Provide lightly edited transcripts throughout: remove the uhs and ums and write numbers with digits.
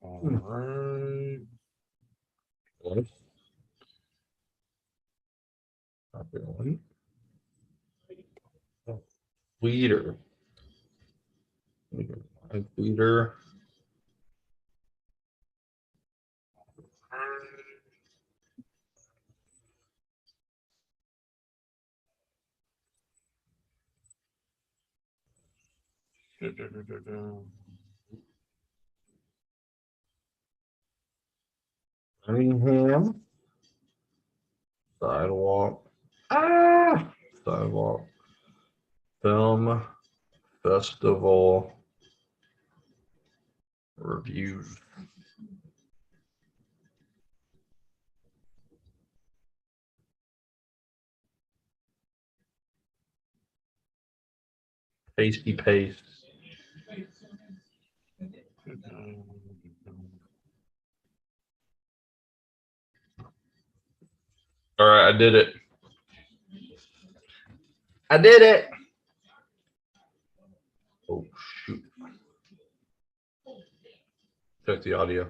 All right. Copy one. Leader. Leader. Birmingham. Sidewalk. Sidewalk. Film Festival reviews. Pasty paste. All right, I did it. I did it. Oh, shoot. Check the audio.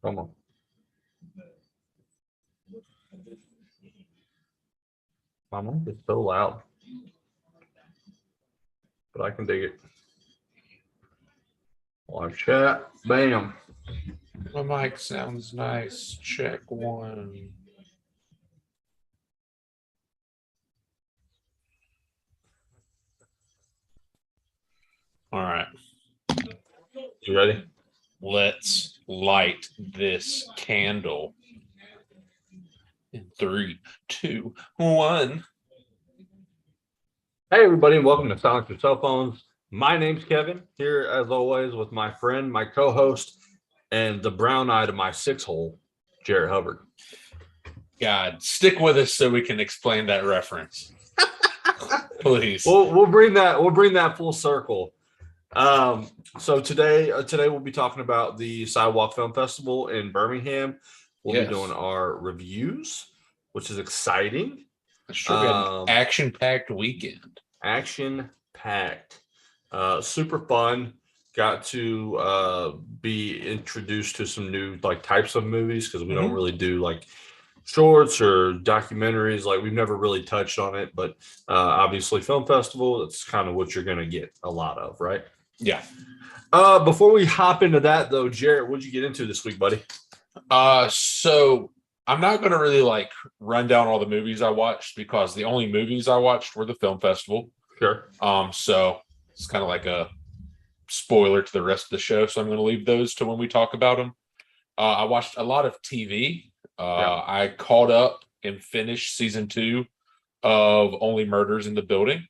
Come on. My mic is so loud, but I can dig it. Live chat. Bam. My mic sounds nice. Check one. All right. You ready? Let's light this candle. In 3, 2, 1. Hey, everybody, and welcome to Silence Your Cell Phones. My name's Kevin, here as always with my friend, my co-host, and the brown eye to my six hole, Jarrett Hubbard. God, stick with us so we can explain that reference. Please. We'll bring that full circle. So today we'll be talking about the Sidewalk Film Festival in Birmingham. We'll be doing our reviews, which is exciting. Sure, we had an action-packed weekend. Action-packed. Super fun. Got to be introduced to some new types of movies because we don't really do shorts or documentaries. We've never really touched on it, but obviously film festival, that's kind of what you're going to get a lot of, right? Yeah. Before we hop into that though, Jarrett, what'd you get into this week, buddy? So I'm not going to really run down all the movies I watched because the only movies I watched were the film festival. Sure. So it's kind of like a spoiler to the rest of the show. So I'm going to leave those to when we talk about them. I watched a lot of TV. I caught up and finished season 2 of Only Murders in the Building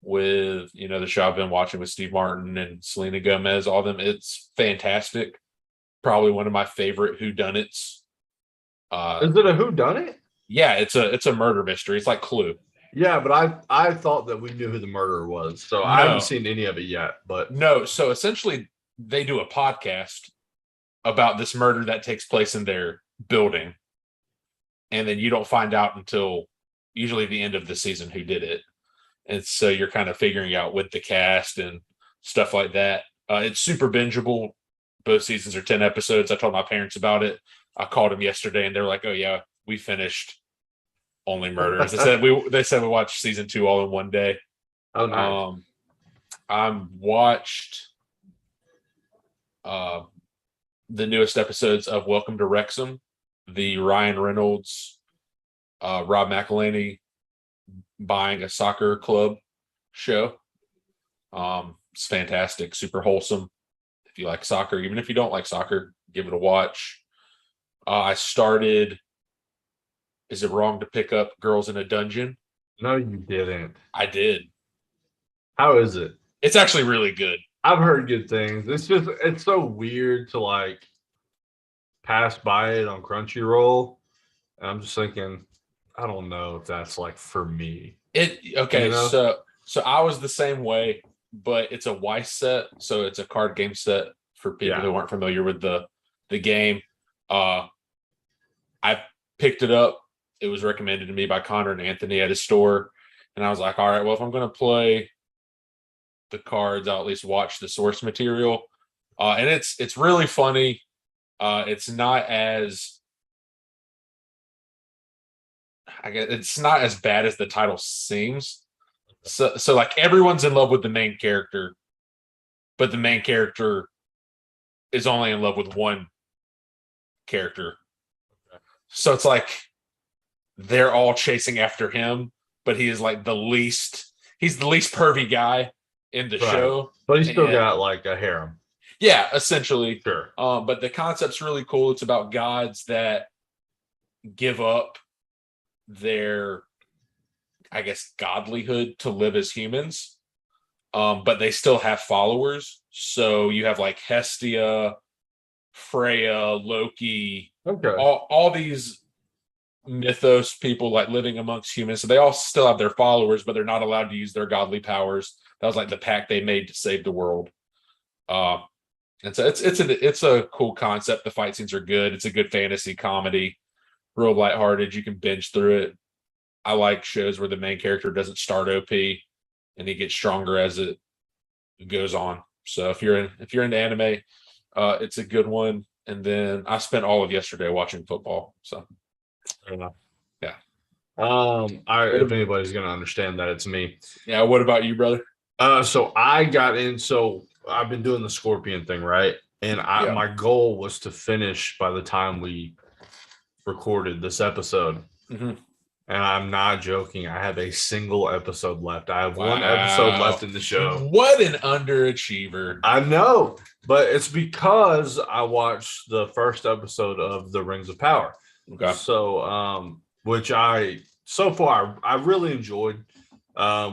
with, the show I've been watching with Steve Martin and Selena Gomez, all of them. It's fantastic. Probably one of my favorite whodunits. Is it a whodunit? Yeah, it's a murder mystery. It's like Clue. Yeah, but I thought that we knew who the murderer was, so I haven't seen any of it yet. But no, so essentially they do a podcast about this murder that takes place in their building, and then you don't find out until usually the end of the season who did it, and so you're kind of figuring out with the cast and stuff like that. It's super bingeable. Both seasons are 10 episodes. I told my parents about it. I called them yesterday and they're like, "Oh yeah, we finished Only Murders." They said we watched season 2 all in one day. Oh, nice. I watched the newest episodes of Welcome to Wrexham, the Ryan Reynolds, Rob McElhenney buying a soccer club show. It's fantastic, super wholesome. If you like soccer, even if you don't like soccer, give it a watch. I started Is It Wrong to Pick Up Girls in a Dungeon? No, you didn't. I did. How is it? It's actually really good. I've heard good things. It's so weird to pass by it on Crunchyroll. And I'm just thinking, I don't know if that's for me. So I was the same way, but it's a Weiss set, so it's a card game set for people who aren't familiar with the game. I picked it up. It was recommended to me by Connor and Anthony at his store, And I was like, all right, well, if I'm going to play the cards, I'll at least watch the source material. And it's really funny. It's not as, I guess it's not as bad as the title seems. So like everyone's in love with the main character, but the main character is only in love with one character. So it's like they're all chasing after him, but he is like he's the least pervy guy in the show. But he's still got like a harem. Yeah, essentially. Sure. But the concept's really cool. It's about gods that give up their, I guess, godlyhood to live as humans. But they still have followers. So you have like Hestia, Freya, Loki, Okay. all these mythos people like living amongst humans. So they all still have their followers, but they're not allowed to use their godly powers. That was like the pact they made to save the world. And so it's a cool concept. The fight scenes are good. It's a good fantasy comedy, real lighthearted. You can binge through it. I like shows where the main character doesn't start OP and he gets stronger as it goes on. So if you're into anime, it's a good one. And then I spent all of yesterday watching football. So yeah. If anybody's gonna understand that, it's me. Yeah. What about you, brother? So I've been doing the Scorpion thing, right? And my goal was to finish by the time we recorded this episode. Mm-hmm. And I'm not joking. I have a single episode left. I have one episode left in the show. What an underachiever. I know, but it's because I watched the first episode of The Rings of Power. Okay. So, which so far I really enjoyed.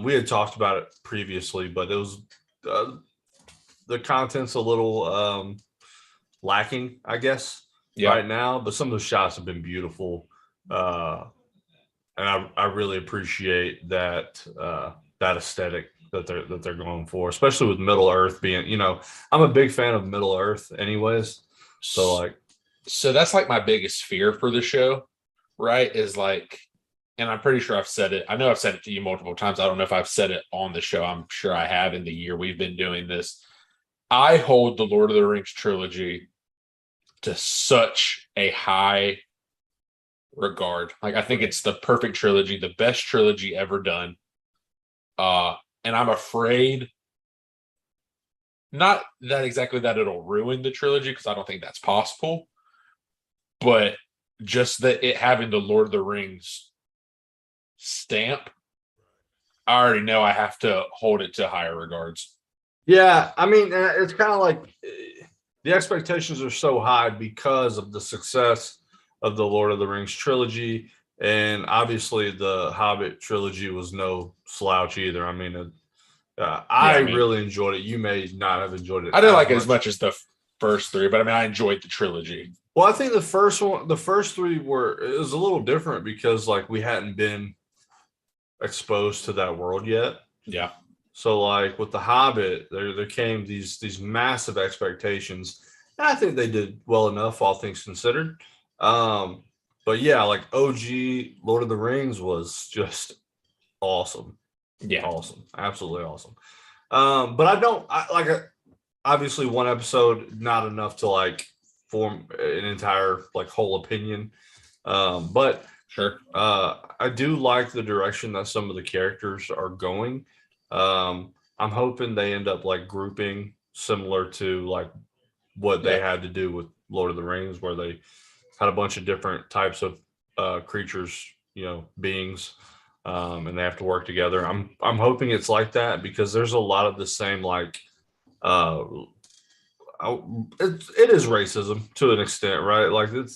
We had talked about it previously, but it was the content's a little lacking, I guess, right now. But some of the shots have been beautiful. And I really appreciate that aesthetic that they're going for, especially with Middle Earth being, I'm a big fan of Middle Earth anyways. So that's like my biggest fear for the show, right? Is like, and I'm pretty sure I've said it. I know I've said it to you multiple times. I don't know if I've said it on the show. I'm sure I have in the year we've been doing this. I hold the Lord of the Rings trilogy to such a high regard. Like I think it's the perfect trilogy, the best trilogy ever done. And I'm afraid not that exactly that it'll ruin the trilogy, because I don't think that's possible, but just that it having the Lord of the Rings stamp, I already know I have to hold it to higher regards. Yeah, I mean, it's kind of like the expectations are so high because of the success of the Lord of the Rings trilogy, and obviously the Hobbit trilogy was no slouch either. I mean, I really enjoyed it. You may not have enjoyed it. I didn't like it as much as the first three, but I mean, I enjoyed the trilogy. Well, I think the first three it was a little different because like we hadn't been exposed to that world yet. Yeah. So like with the Hobbit, there came these massive expectations. And I think they did well enough, all things considered. But yeah, like OG Lord of the Rings was just awesome. Yeah. Awesome. Absolutely awesome. But obviously one episode, not enough to like form an entire like whole opinion. But sure. I do like the direction that some of the characters are going. I'm hoping they end up like grouping similar to like what they had to do with Lord of the Rings, where they had a bunch of different types of creatures, beings, and they have to work together. I'm hoping it's like that because there's a lot of the same like it is racism to an extent, right? Like it's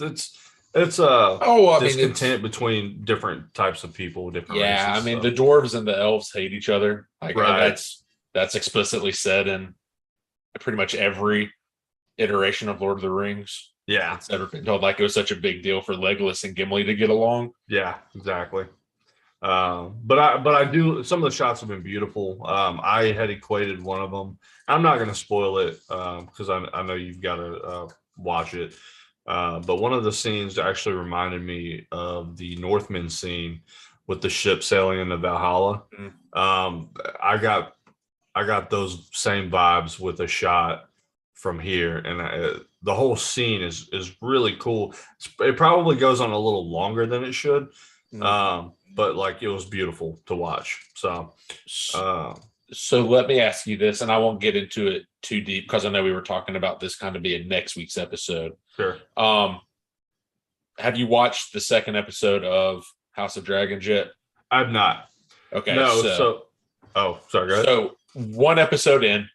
discontent between different types of people, different races. I mean, the dwarves and the elves hate each other. Like right. That's explicitly said in pretty much every iteration of Lord of the Rings. Yeah. It's ever been told. Like it was such a big deal for Legolas and Gimli to get along. Yeah, exactly. But I do, some of the shots have been beautiful. I had equated one of them. I'm not going to spoil it because I know you've got to watch it. But one of the scenes actually reminded me of the Northman scene with the ship sailing into Valhalla. Mm. I got those same vibes with a shot from here, and the whole scene is really cool. It probably goes on a little longer than it should, but like it was beautiful to watch. So, so let me ask you this, and I won't get into it too deep because I know we were talking about this kind of being next week's episode. sure. Have you watched the second episode of House of Dragons yet? I've not. Okay, No. Oh, sorry. Go ahead. So one episode in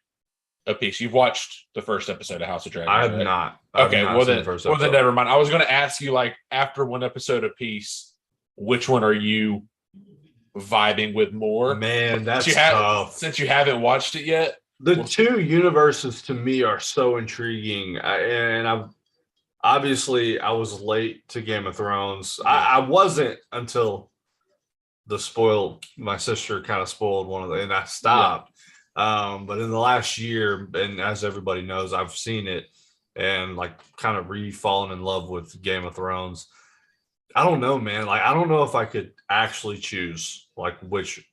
a piece. You've watched the first episode of House of Dragons. I have right? not. Okay, not well seen then, the first well then, episode. never mind. I was going to ask you, like, after one episode a piece, which one are you vibing with more? Man, that's tough. tough. Since you haven't watched it yet. The two universes to me are so intriguing, and I've obviously I was late to Game of Thrones. I wasn't until my sister kind of spoiled one of them, and I stopped. But in the last year, and as everybody knows, I've seen it and like kind of fallen in love with Game of Thrones. I don't know, man. Like, I don't know if I could actually choose like which.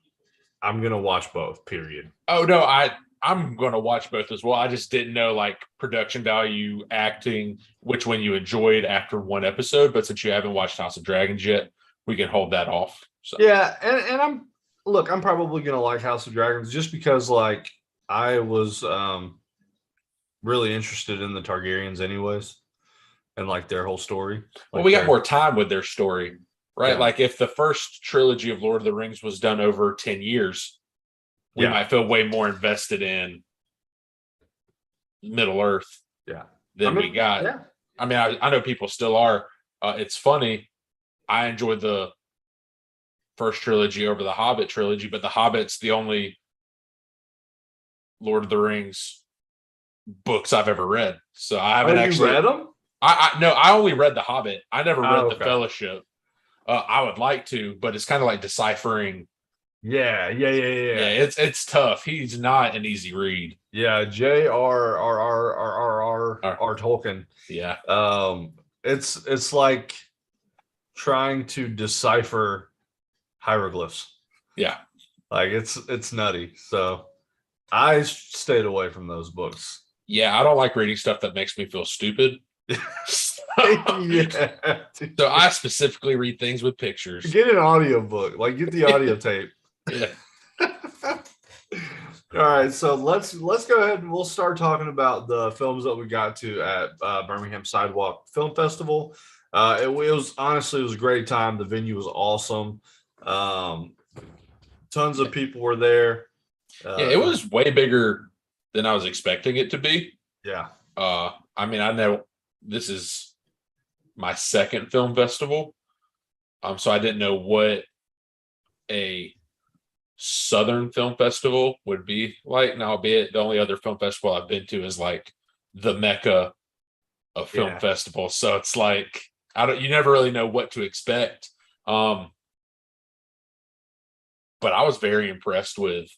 I'm gonna watch both. Period. Oh no, I'm gonna watch both as well. I just didn't know like production value, acting, which one you enjoyed after one episode. But since you haven't watched House of Dragons yet, we can hold that off. So. Yeah, and I'm probably gonna like House of Dragons just because like I was really interested in the Targaryens anyways, and like their whole story. Well, we got more time with their story, right? Yeah. Like if the first trilogy of Lord of the Rings was done over 10 years, we might feel way more invested in Middle Earth than we got. Yeah. I mean, I know people still are. It's funny. I enjoyed the first trilogy over the Hobbit trilogy, but the Hobbit's the only Lord of the Rings books I've ever read. So I haven't actually read them. I only read the Hobbit. I never read the okay. Fellowship. I would like to, but it's kind of like deciphering. Yeah. It's tough. He's not an easy read. Yeah, J.R.R.R.R.R. Tolkien. Yeah. It's like trying to decipher hieroglyphs. Yeah. Like it's nutty. So I stayed away from those books. Yeah, I don't like reading stuff that makes me feel stupid. So I specifically read things with pictures. Get an audio book. Like get the audio tape. Yeah. All right, so let's go ahead and we'll start talking about the films that we got to at Birmingham Sidewalk Film Festival. It was a great time. The venue was awesome. Tons of people were there. It was way bigger than I was expecting it to be. Yeah. I mean, I know this is my second film festival. So I didn't know what a Southern Film Festival would be like. Now, albeit the only other film festival I've been to is like the Mecca of film festivals. So it's like you never really know what to expect. But I was very impressed with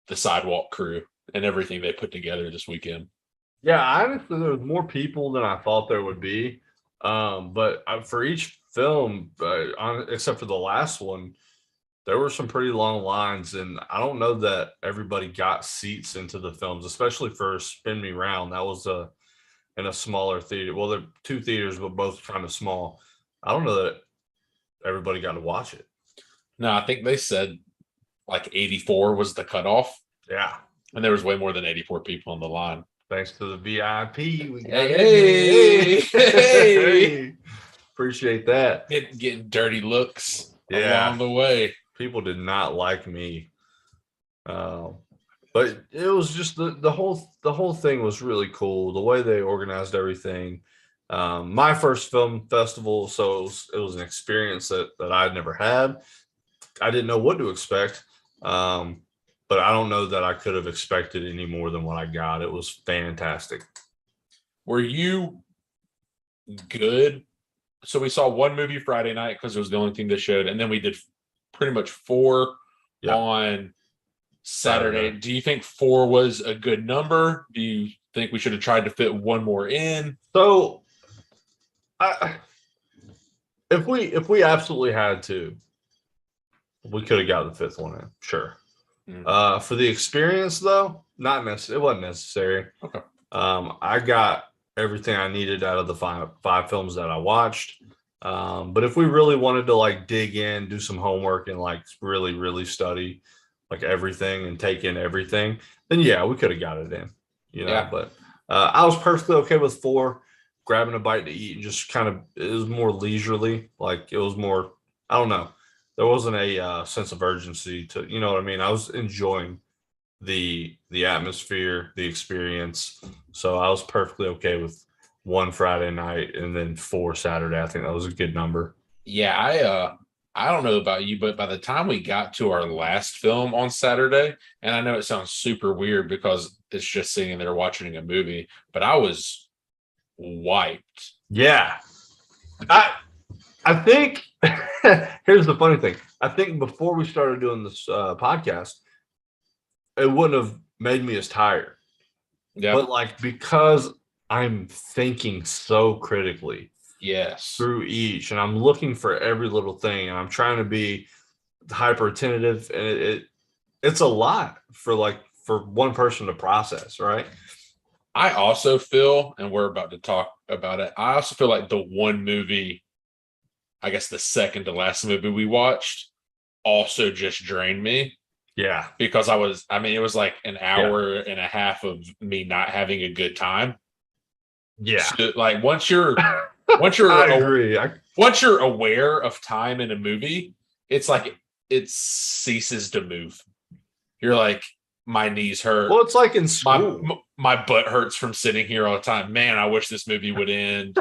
the Sidewalk crew and everything they put together this weekend. Yeah, honestly, there was more people than I thought there would be. But for each film, except for the last one, there were some pretty long lines, and I don't know that everybody got seats into the films, especially for Spin Me Round. That was in a smaller theater. Well, there are two theaters, but both kind of small. I don't know that everybody got to watch it. No, I think they said like 84 was the cutoff. Yeah. And there was way more than 84 people on the line. Thanks to the VIP. Hey. Appreciate that. Getting dirty looks along the way. People did not like me. But it was just the whole thing was really cool. The way they organized everything. My first film festival, so it was an experience that I'd never had. I didn't know what to expect. But I don't know that I could have expected any more than what I got. It was fantastic. Were you good? So we saw one movie Friday night because it was the only thing they showed. And then we did pretty much 4 on Saturday. Do you think 4 was a good number? Do you think we should have tried to fit one more in? So if we absolutely had to, We could have got the fifth one in, sure. Mm. For the experience, though, not necessary. It wasn't necessary. Okay. I got everything I needed out of the five films that I watched. But if we really wanted to like dig in, do some homework, and like really, really study like everything and take in everything, then yeah, we could have got it in, Yeah. But I was perfectly okay with 4, grabbing a bite to eat and just kind of, it was more leisurely. Like it was more, I don't know. There wasn't a sense of urgency to, you know what I mean? I was enjoying the atmosphere, the experience. So I was perfectly okay with 1 Friday night and then 4 Saturday. I think that was a good number. Yeah, I don't know about you, but by the time we got to our last film on Saturday, and I know it sounds super weird because it's just sitting there watching a movie, but I was wiped. Yeah. I think here's the funny thing. I think before we started doing this podcast, it wouldn't have made me as tired. Yeah. But like because I'm thinking so critically Yes. through each, and I'm looking for every little thing, and I'm trying to be hyper attentive, and it's a lot for one person to process, right? I also feel, and we're about to talk about it, I also feel like the one movie, I guess the second to last movie we watched, also just drained me. Yeah. Because it was like an hour and a half of me not having a good time. Yeah. So, like once you're I agree. Once you're aware of time in a movie, it's like it ceases to move. You're like, my knees hurt. Well, it's like in school. My butt hurts from sitting here all the time. Man, I wish this movie would end.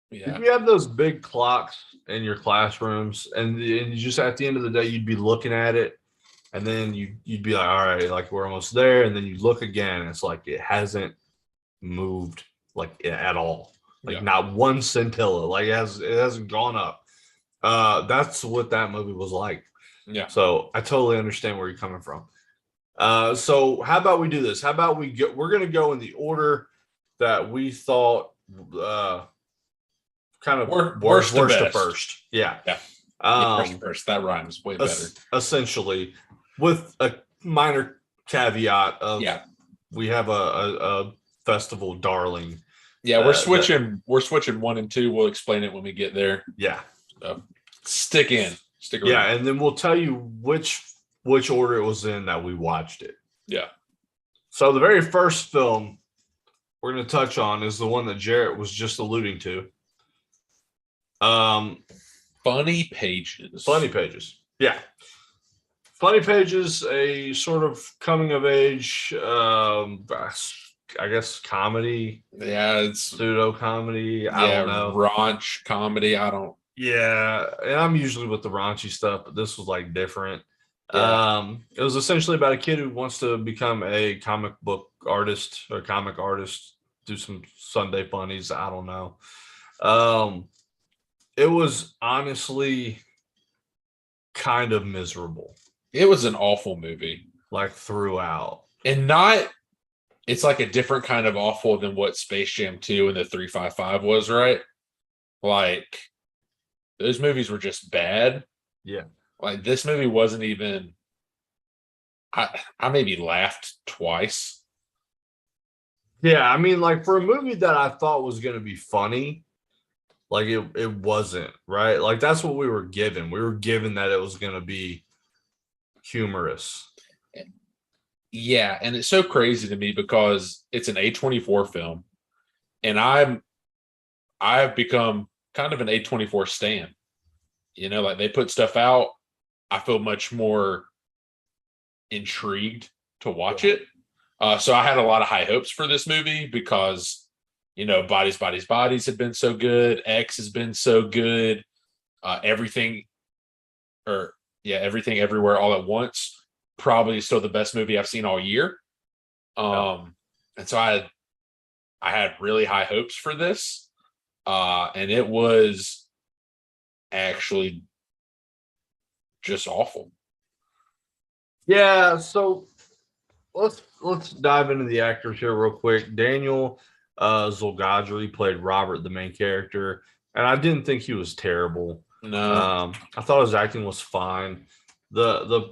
Yeah. You have those big clocks in your classrooms, and you just at the end of the day, you'd be looking at it, and then you'd be like, all right, like we're almost there, and then you look again, and it's like it hasn't moved like at all, like not one scintilla, like it hasn't gone up. That's what that movie was like. Yeah. So I totally understand where you're coming from. So how about we do this? How about we're gonna go in the order that we thought kind of worst to first. Yeah. Yeah. Worst to first. That rhymes way better. Essentially, with a minor caveat of we have a festival darling. Yeah, we're switching 1 and 2. We'll explain it when we get there. Yeah. So stick around. Yeah, and then we'll tell you which order it was in that we watched it. Yeah. So the very first film we're going to touch on is the one that Jarrett was just alluding to. Funny Pages. Funny Pages. Yeah. Funny Pages, a sort of coming of age, I guess comedy. Yeah, it's pseudo comedy. I don't know. Raunch comedy. Yeah, and I'm usually with the raunchy stuff, but this was like different. Yeah. It was essentially about a kid who wants to become a comic book artist or comic artist, do some Sunday funnies. I don't know. It was honestly kind of miserable. It was an awful movie. Like throughout. And it's like a different kind of awful than what Space Jam 2 and the 355 was, right? Like those movies were just bad. Yeah. Like this movie wasn't even. I maybe laughed twice. Yeah, I mean, like for a movie that I thought was going to be funny, like it wasn't, right? Like that's what we were given. We were given that it was going to be humorous. Yeah, and it's so crazy to me because it's an A24 film, and I've become kind of an A24 stan. You know, like they put stuff out, I feel much more intrigued to watch it. So I had a lot of high hopes for this movie because, you know, Bodies had been so good. X has been so good. Everything Everywhere All at Once, probably still the best movie I've seen all year. And so I had really high hopes for this. And it was actually just awful. Yeah, so let's dive into the actors here real quick. Daniel Zolgadri played Robert, the main character, and I didn't think he was terrible. No. I thought his acting was fine. The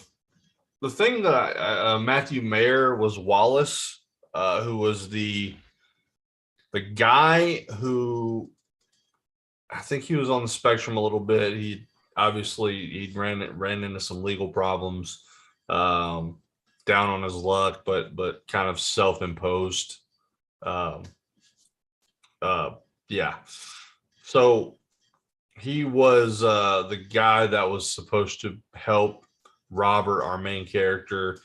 thing that Matthew Mayer was Wallace, who was the guy who I think he was on the spectrum a little bit. He ran into some legal problems, down on his luck, but kind of self-imposed. Um, yeah. So he was the guy that was supposed to help Robert, our main character,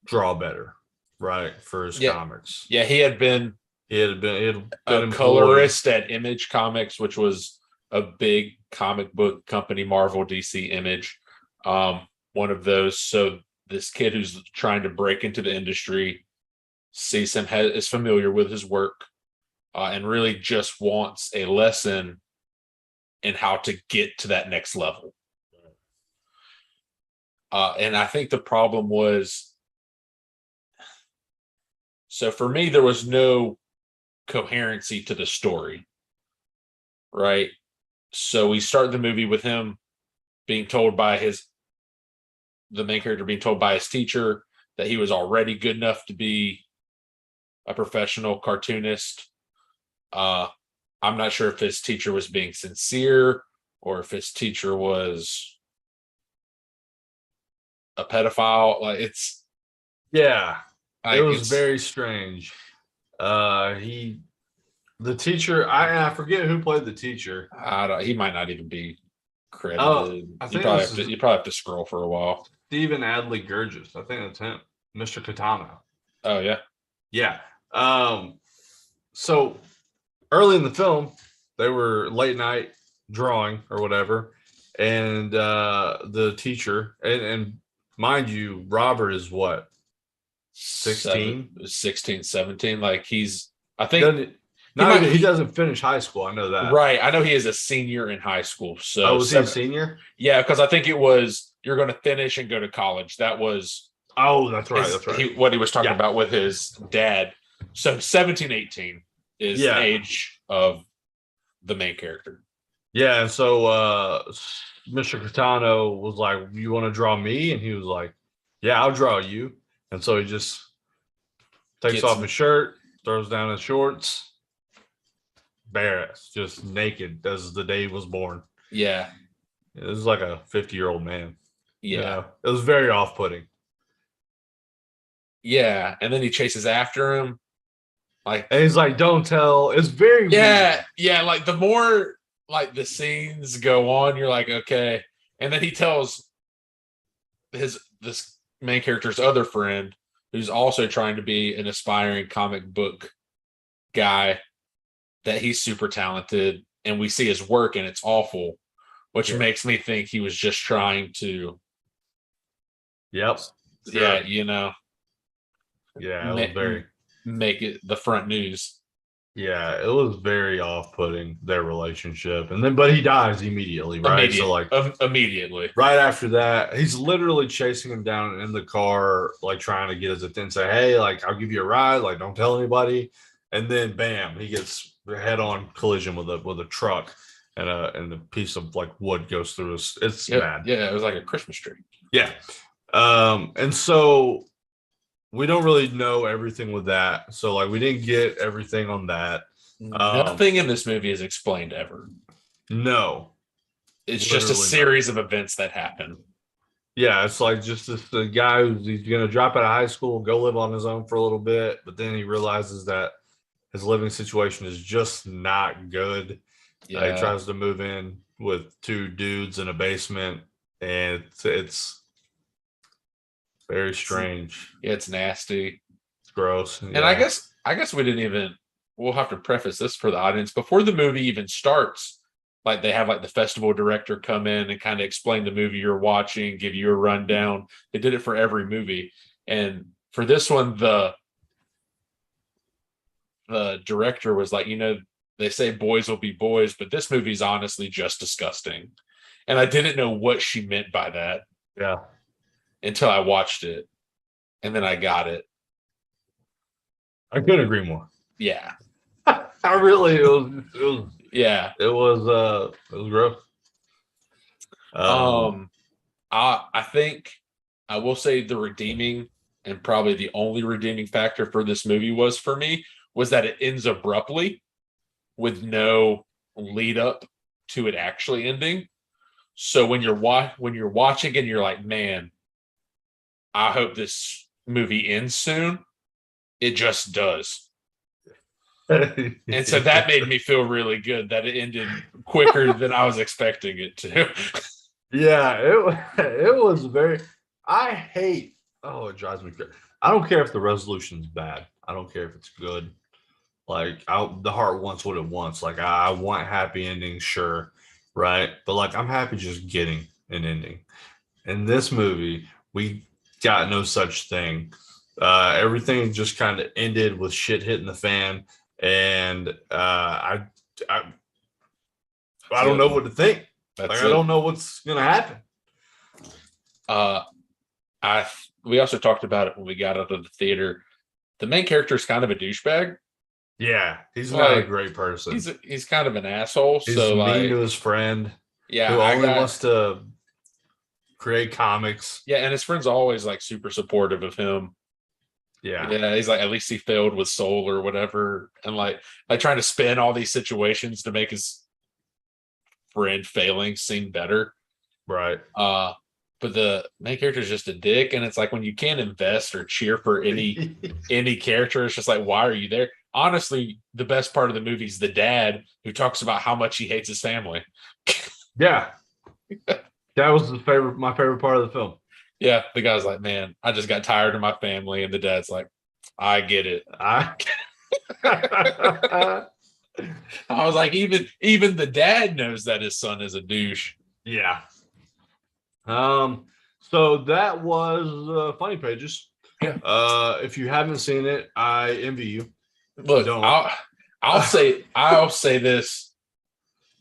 draw better, right, for his comics. Yeah, he had been a employed. Colorist at Image Comics, which was a big comic book company, Marvel, DC, Image. One of those. So this kid who's trying to break into the industry sees him, is familiar with his work, and really just wants a lesson in how to get to that next level. And I think the problem was, so for me, there was no coherency to the story, right? So we start the movie with him being told by the main character being told by his teacher that he was already good enough to be a professional cartoonist. I'm not sure if his teacher was being sincere or if his teacher was a pedophile. Like, it's it was very strange. The teacher, I forget who played the teacher. He might not even be credited. You probably have to scroll for a while. Stephen Adley Gurgis, I think that's him, Mr. Katana. Oh yeah, yeah. So early in the film, they were late night drawing or whatever, and the teacher, and mind you, Robert is what, 16, 17. Like he's, I think he doesn't finish high school. I know that. Right. I know he is a senior in high school. So was he a senior? Yeah, because I think it was, you're going to finish and go to college. That was that's right. That's right. What he was talking about with his dad. So 17, 18 is the age of the main character. Yeah. And so Mr. Catano was like, "You want to draw me?" And he was like, "Yeah, I'll draw you." And so he just takes off his shirt, throws down his shorts, bare ass, just naked as the day he was born. Yeah. It was like a 50-year-old man. Yeah. You know? It was very off-putting. Yeah. And then he chases after him. And he's like, "Don't tell." It's very weird. Yeah. Like the more like the scenes go on, you're like, okay. And then he tells this main character's other friend, who's also trying to be an aspiring comic book guy, that he's super talented, and we see his work and it's awful, which makes me think he was just trying to it was very make it the front news. Yeah, it was very off-putting, their relationship. And then but he dies immediately, right? Immediately. Right after that, he's literally chasing him down in the car, like trying to get his attention, say, "Hey, like I'll give you a ride, like don't tell anybody." And then bam, he gets head-on collision with a truck, and a piece of like wood goes through his. It's bad. Yeah, it was like a Christmas tree. Yeah. And so we don't really know everything with that. So like we didn't get everything on that. Nothing in this movie is explained ever. No. It's just a series of events that happen. Yeah, it's like just the guy he's going to drop out of high school, go live on his own for a little bit, but then he realizes that his living situation is just not good. Yeah. He tries to move in with two dudes in a basement, and it's very strange. Yeah, it's nasty. It's gross. And I guess we didn't even, we'll have to preface this for the audience. Before the movie even starts, like they have like the festival director come in and kind of explain the movie you're watching, give you a rundown. They did it for every movie. And for this one, the director was like, they say boys will be boys, but this movie's honestly just disgusting. And I didn't know what she meant by that. Yeah. Until I watched it, and then I got it. I couldn't agree more. Yeah. It was yeah. It was gross. Um, I think I will say the redeeming and probably the only redeeming factor for this movie was for me was that it ends abruptly with no lead up to it actually ending. So when you're watching and you're like, man, I hope this movie ends soon. It just does. And so that made me feel really good that it ended quicker than I was expecting it to. Yeah, it was very. I hate. Oh, it drives me crazy. I don't care if the resolution's bad. I don't care if it's good. Like the heart wants what it wants. Like I want happy endings, sure, right? But like I'm happy just getting an ending. In this movie, we got no such thing. Everything just kind of ended with shit hitting the fan, and I don't know what to think. Like That's I it. don't know what's gonna happen. Uh, I we also talked about it when we got out of the theater. The main character is kind of a douchebag. Yeah, he's not a Like great person. he's kind of an asshole. He's So mean to like, his friend yeah, who only wants to create comics. yeah, and his friends are always like super supportive of him. Yeah, Yeah, he's like, at least he failed with Soul or whatever, and like trying to spin all these situations to make his friend failing seem better. right. But the main character is just a dick, and it's like when you can't invest or cheer for any character, it's just like, why are you there? Honestly, the best part of the movie is the dad who talks about how much he hates his family. Yeah, that was my favorite part of the film. Yeah, the guy's like, man, I just got tired of my family, and the dad's like, I get it. I I was like, even the dad knows that his son is a douche. yeah. So that was Funny Pages. Yeah. If you haven't seen it, I envy you. Look, Don't. I'll say this.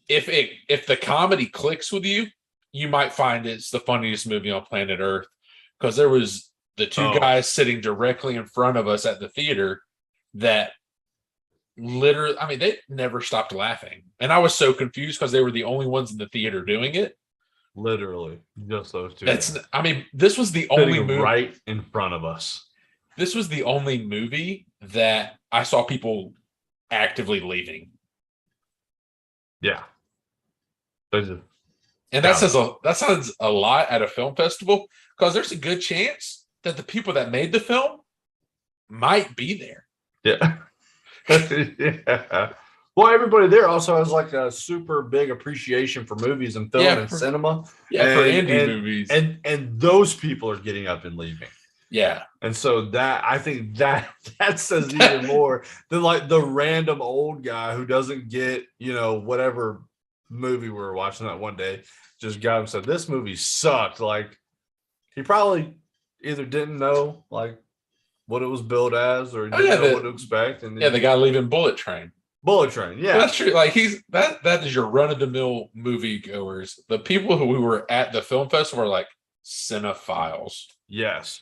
If the comedy clicks with you, you might find it's the funniest movie on planet Earth. Because there was the two guys sitting directly in front of us at the theater that literally, I mean, they never stopped laughing. And I was so confused because they were the only ones in the theater doing it. Literally, just those two. I mean, this was the only movie right in front of us. This was the only movie that I saw people actively leaving. Yeah. And that sounds a lot at a film festival because there's a good chance that the people that made the film might be there. Yeah. Yeah. Well, everybody there also has like a super big appreciation for movies and film and cinema. Yeah, for indie movies. And those people are getting up and leaving. Yeah. And so that I think that says even more than like the random old guy who doesn't get, whatever movie we were watching that one day, just got him and said, this movie sucked. Like he probably either didn't know like what it was billed as or didn't know what to expect. And the guy leaving Bullet Train. Yeah. That's true. Like that is your run-of-the-mill movie goers. The people who were at the film festival are like cinephiles. Yes.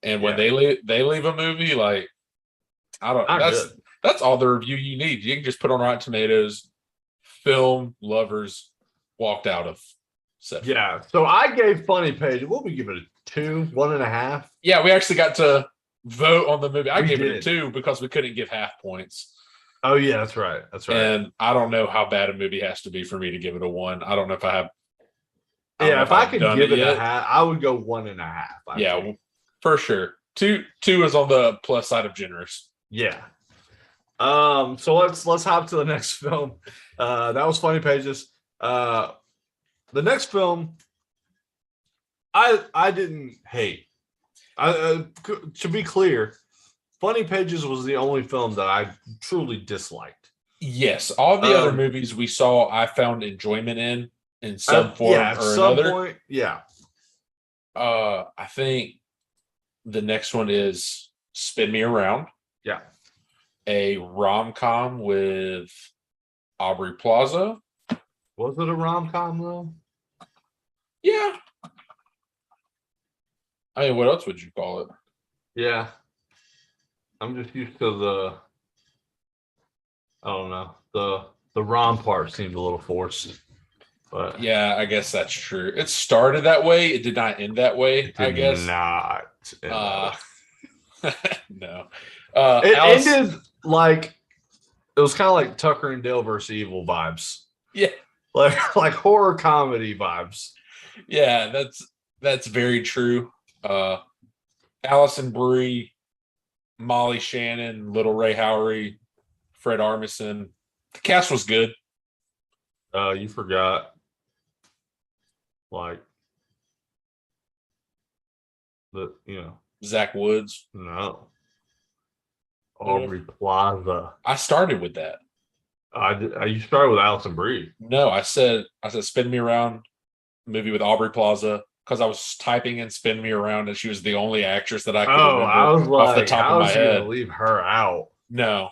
And when they leave a movie, like that's all the review you need. You can just put on Rotten Tomatoes, film lovers walked out of set. Yeah. So I gave Funny Page, what we give it, a 2, 1.5? Yeah, we actually got to vote on the movie. I gave it a 2 because we couldn't give half points. Oh yeah, that's right. And I don't know how bad a movie has to be for me to give it a 1. I don't know if I have. Yeah, if I could give it a half, I would go 1.5. Yeah, for sure. 2 is on the plus side of generous. Yeah. So let's hop to the next film. That was Funny Pages. The next film, I didn't hate. To be clear, Funny Pages was the only film that I truly disliked. Yes, all the other movies we saw, I found enjoyment in some form or another. Point, yeah. I think the next one is Spin Me Around. Yeah. A rom-com with Aubrey Plaza. Was it a rom-com though? Yeah. I mean, what else would you call it? Yeah. I'm just used to I don't know, the rom part seemed a little forced. But Yeah, I guess that's true. It started that way. It did not end that way, it I did guess. not end that Uh way. no. It Alice, ended like it was kind of like Tucker and Dale versus Evil vibes, yeah, like horror comedy vibes. yeah, that's very true. Uh Allison Brie, Molly Shannon, Little Ray Howery, Fred Armisen. The cast was good. You forgot like the. Zach Woods. No, No, Aubrey Plaza. I started with that. You started with Allison Brie. No, I said Spin Me Around movie with Aubrey Plaza because I was typing in Spin Me Around and she was the only actress that I could Oh, I remember was off the like, top of how my is he gonna head. leave her out? No.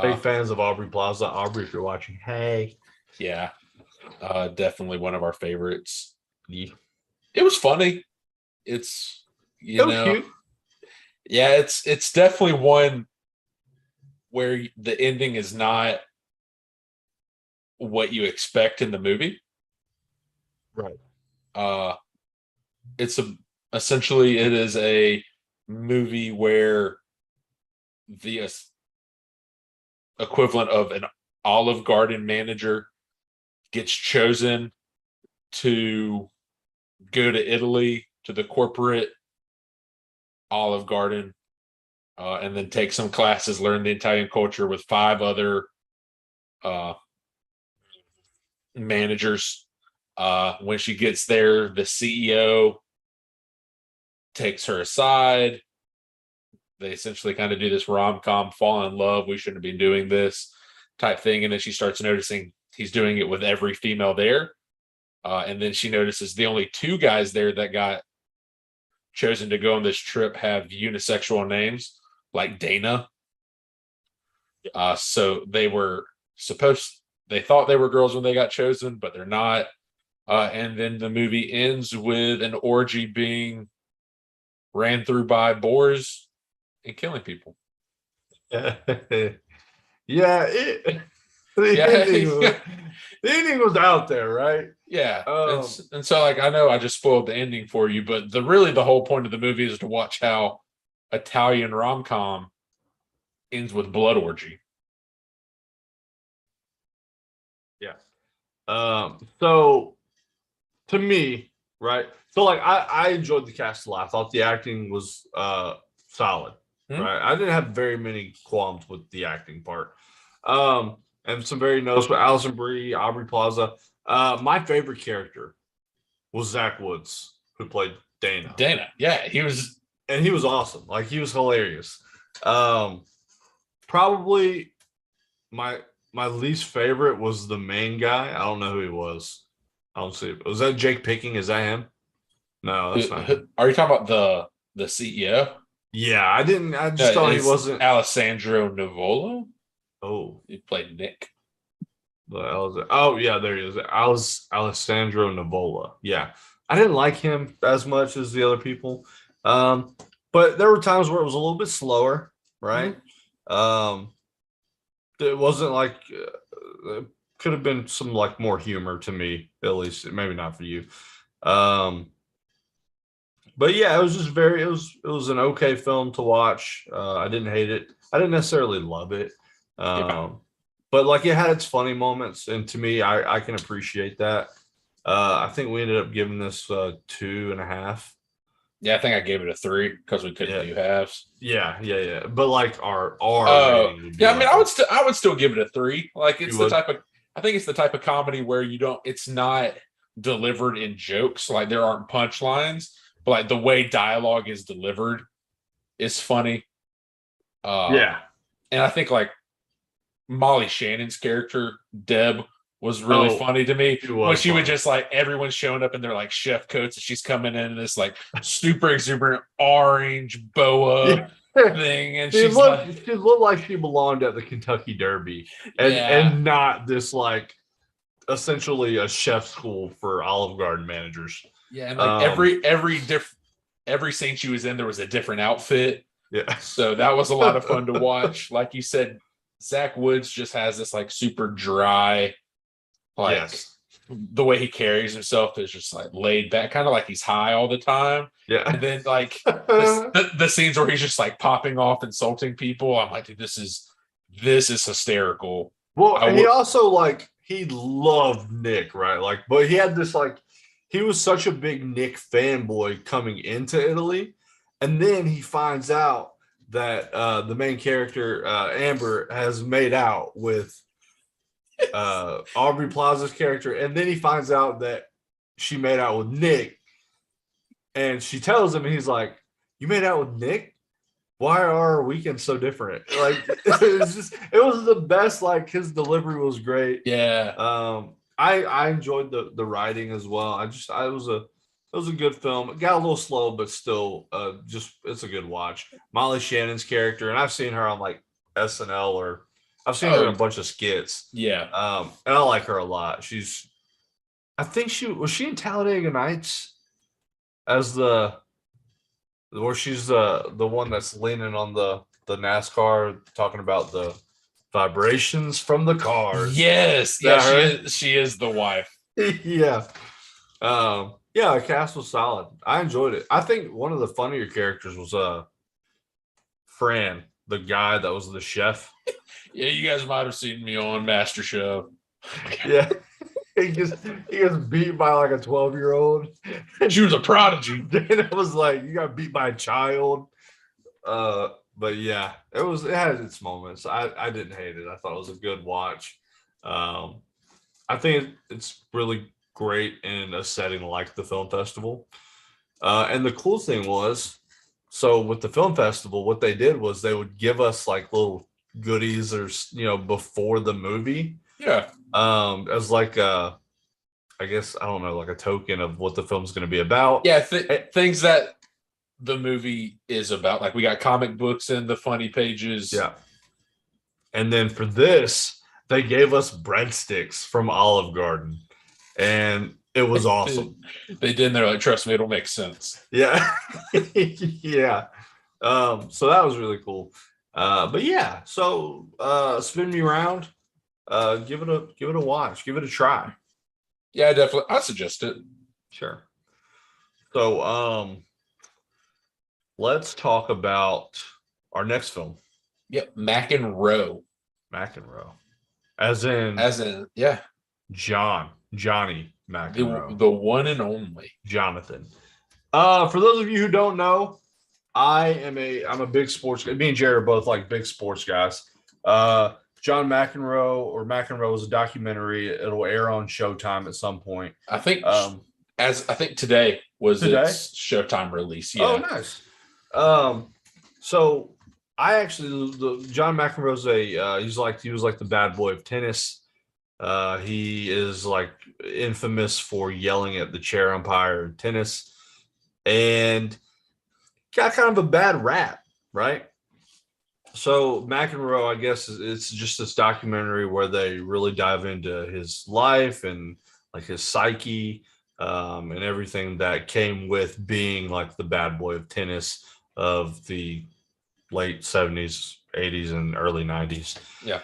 Big fans of Aubrey Plaza. Aubrey, if you're watching, hey. Yeah. Definitely one of our favorites. Yeah. It was funny. It's It was cute. yeah, it's definitely one where the ending is not what you expect in the movie. Right. Uh it's essentially it is a movie where the equivalent of an Olive Garden manager gets chosen to go to Italy to the corporate Olive Garden and then take some classes, learn the Italian culture with 5 other uh, managers. When she gets there, the CEO takes her aside. They essentially kind of do this rom-com, fall in love, we shouldn't be doing this type thing. And then she starts noticing he's doing it with every female there. And then she notices the only 2 guys there that got chosen to go on this trip have unisexual names like Dana. So they thought they were girls when they got chosen, but they're not. And then the movie ends with an orgy being ran through by boars and killing people. Yeah. The Yeah. ending was out there, right? Yeah. And so like I know I just spoiled the ending for you, but the whole point of the movie is to watch how Italian rom-com ends with blood orgy. Yeah. So to me, right? So like I enjoyed the cast a lot. I thought the acting was solid. Right. I didn't have very many qualms with the acting part. And some very noticeable Alison Brie, Aubrey Plaza. My favorite character was Zach Woods, who played Dana. Yeah, he was awesome. Like he was hilarious. Probably my least favorite was the main guy. I don't know who he was. I don't see it. Was that Jake Picking? Is that him? No, that's not him. Are you talking about the CEO? Yeah, I just thought he wasn't. Alessandro Nivola. Oh, He played Nick. Oh, yeah, there he is. Alessandro Nivola. Yeah, I didn't like him as much as the other people, but there were times where it was a little bit slower, right? It wasn't like could have been some like more humor to me, at least. Maybe not for you. But yeah, it was just it was an okay film to watch. I didn't hate it. I didn't necessarily love it. But like it had its funny moments, and to me, I can appreciate that. I think we ended up giving this 2.5. Yeah, I think I gave it a 3 because we couldn't do halves. Yeah. But like our rating would be I mean, I would still give it a 3. Like it's I think it's the type of comedy where it's not delivered in jokes. Like there aren't punchlines, but like the way dialogue is delivered is funny. And I think like Molly Shannon's character, Deb, was really funny to me when she would just like everyone's showing up in their like chef coats and she's coming in this like super exuberant orange boa thing, and she looked like she belonged at the Kentucky Derby, and not this like essentially a chef school for Olive Garden managers. Yeah, and like every scene she was in, there was a different outfit. Yeah, so that was a lot of fun to watch. Like you said, Zach Woods just has this like super dry, like the way he carries himself is just like laid back, kind of like he's high all the time. Yeah. And then like the scenes where he's just like popping off, insulting people. I'm like, dude, this is hysterical. Well, I and he would, also like he loved Nick, right? Like, but he had this like he was such a big Nick fanboy coming into Italy, and then he finds out that the main character Amber has made out with Aubrey Plaza's character, and then he finds out that she made out with Nick, and she tells him, and he's like, "You made out with Nick? Why are our weekends so different?" Like it was the best. Like his delivery was great. yeah, I enjoyed the writing as well. It was a good film. It got a little slow, but still just it's a good watch. Molly Shannon's character, and I've seen her on like SNL or I've seen her in a bunch of skits. yeah. And I like her a lot. I think she in Talladega Nights as where she's the one that's leaning on the NASCAR talking about the vibrations from the cars. Yes, yeah, she is the wife. Yeah. Yeah, the cast was solid. I enjoyed it. I think one of the funnier characters was Fran, the guy that was the chef. Yeah, you guys might have seen me on MasterChef. Yeah. He gets beat by like a 12-year-old. She was a prodigy. And it was like you got beat by a child. But yeah, it had its moments. I didn't hate it. I thought it was a good watch. I think it's really great in a setting like the film festival. And the cool thing was, so with the film festival, what they did was they would give us like little goodies or before the movie. Yeah. As like I guess I don't know, like a token of what the film's going to be about. Yeah, things that the movie is about. Like we got comic books in the funny pages. Yeah. And then for this, they gave us breadsticks from Olive Garden, and it was awesome. They did. And they're like, trust me, it'll make sense. Yeah. Yeah. So that was really cool. But yeah, so spin me around. Give it a watch. Give it a try. Yeah, definitely. I suggest it. Sure. So let's talk about our next film. Yep, McEnroe. McEnroe. As in yeah. Johnny McEnroe. The one and only. Jonathan. For those of you who don't know, I'm a big sports guy. Me and Jared are both like big sports guys. John McEnroe or McEnroe is a documentary. It'll air on Showtime at some point. I think I think today was its Showtime release. Yeah. Oh, nice. So I actually John McEnroe's he was like the bad boy of tennis. He is like infamous for yelling at the chair umpire in tennis, and got kind of a bad rap, right? So McEnroe, I guess it's just this documentary where they really dive into his life and like his psyche, and everything that came with being like the bad boy of tennis of the late 70s, 80s, and early 90s. Yeah.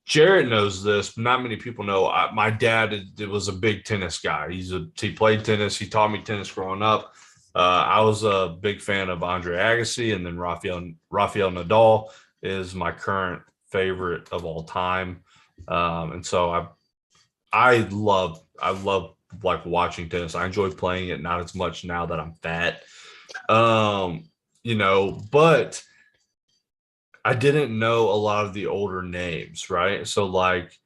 Jarrett knows this, but not many people know. My dad was a big tennis guy. He played tennis. He taught me tennis growing up. I was a big fan of Andre Agassi, and then Rafael Nadal is my current favorite of all time. And so I love like watching tennis. I enjoy playing it, not as much now that I'm fat. But I didn't know a lot of the older names, right? So like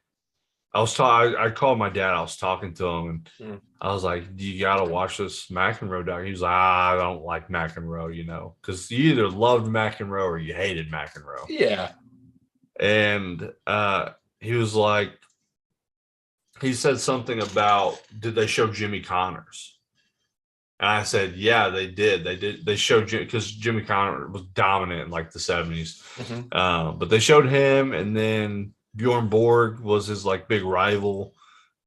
I called my dad, I was talking to him, and I was like, you gotta watch this McEnroe doc. He was like, I don't like McEnroe, because you either loved McEnroe or you hated McEnroe. Yeah. And he was like, he said something about, did they show Jimmy Connors? And I said, yeah, they did. They showed Jimmy, because Jimmy Connors was dominant in like the 70s. Mm-hmm. But they showed him, and then Bjorn Borg was his like big rival.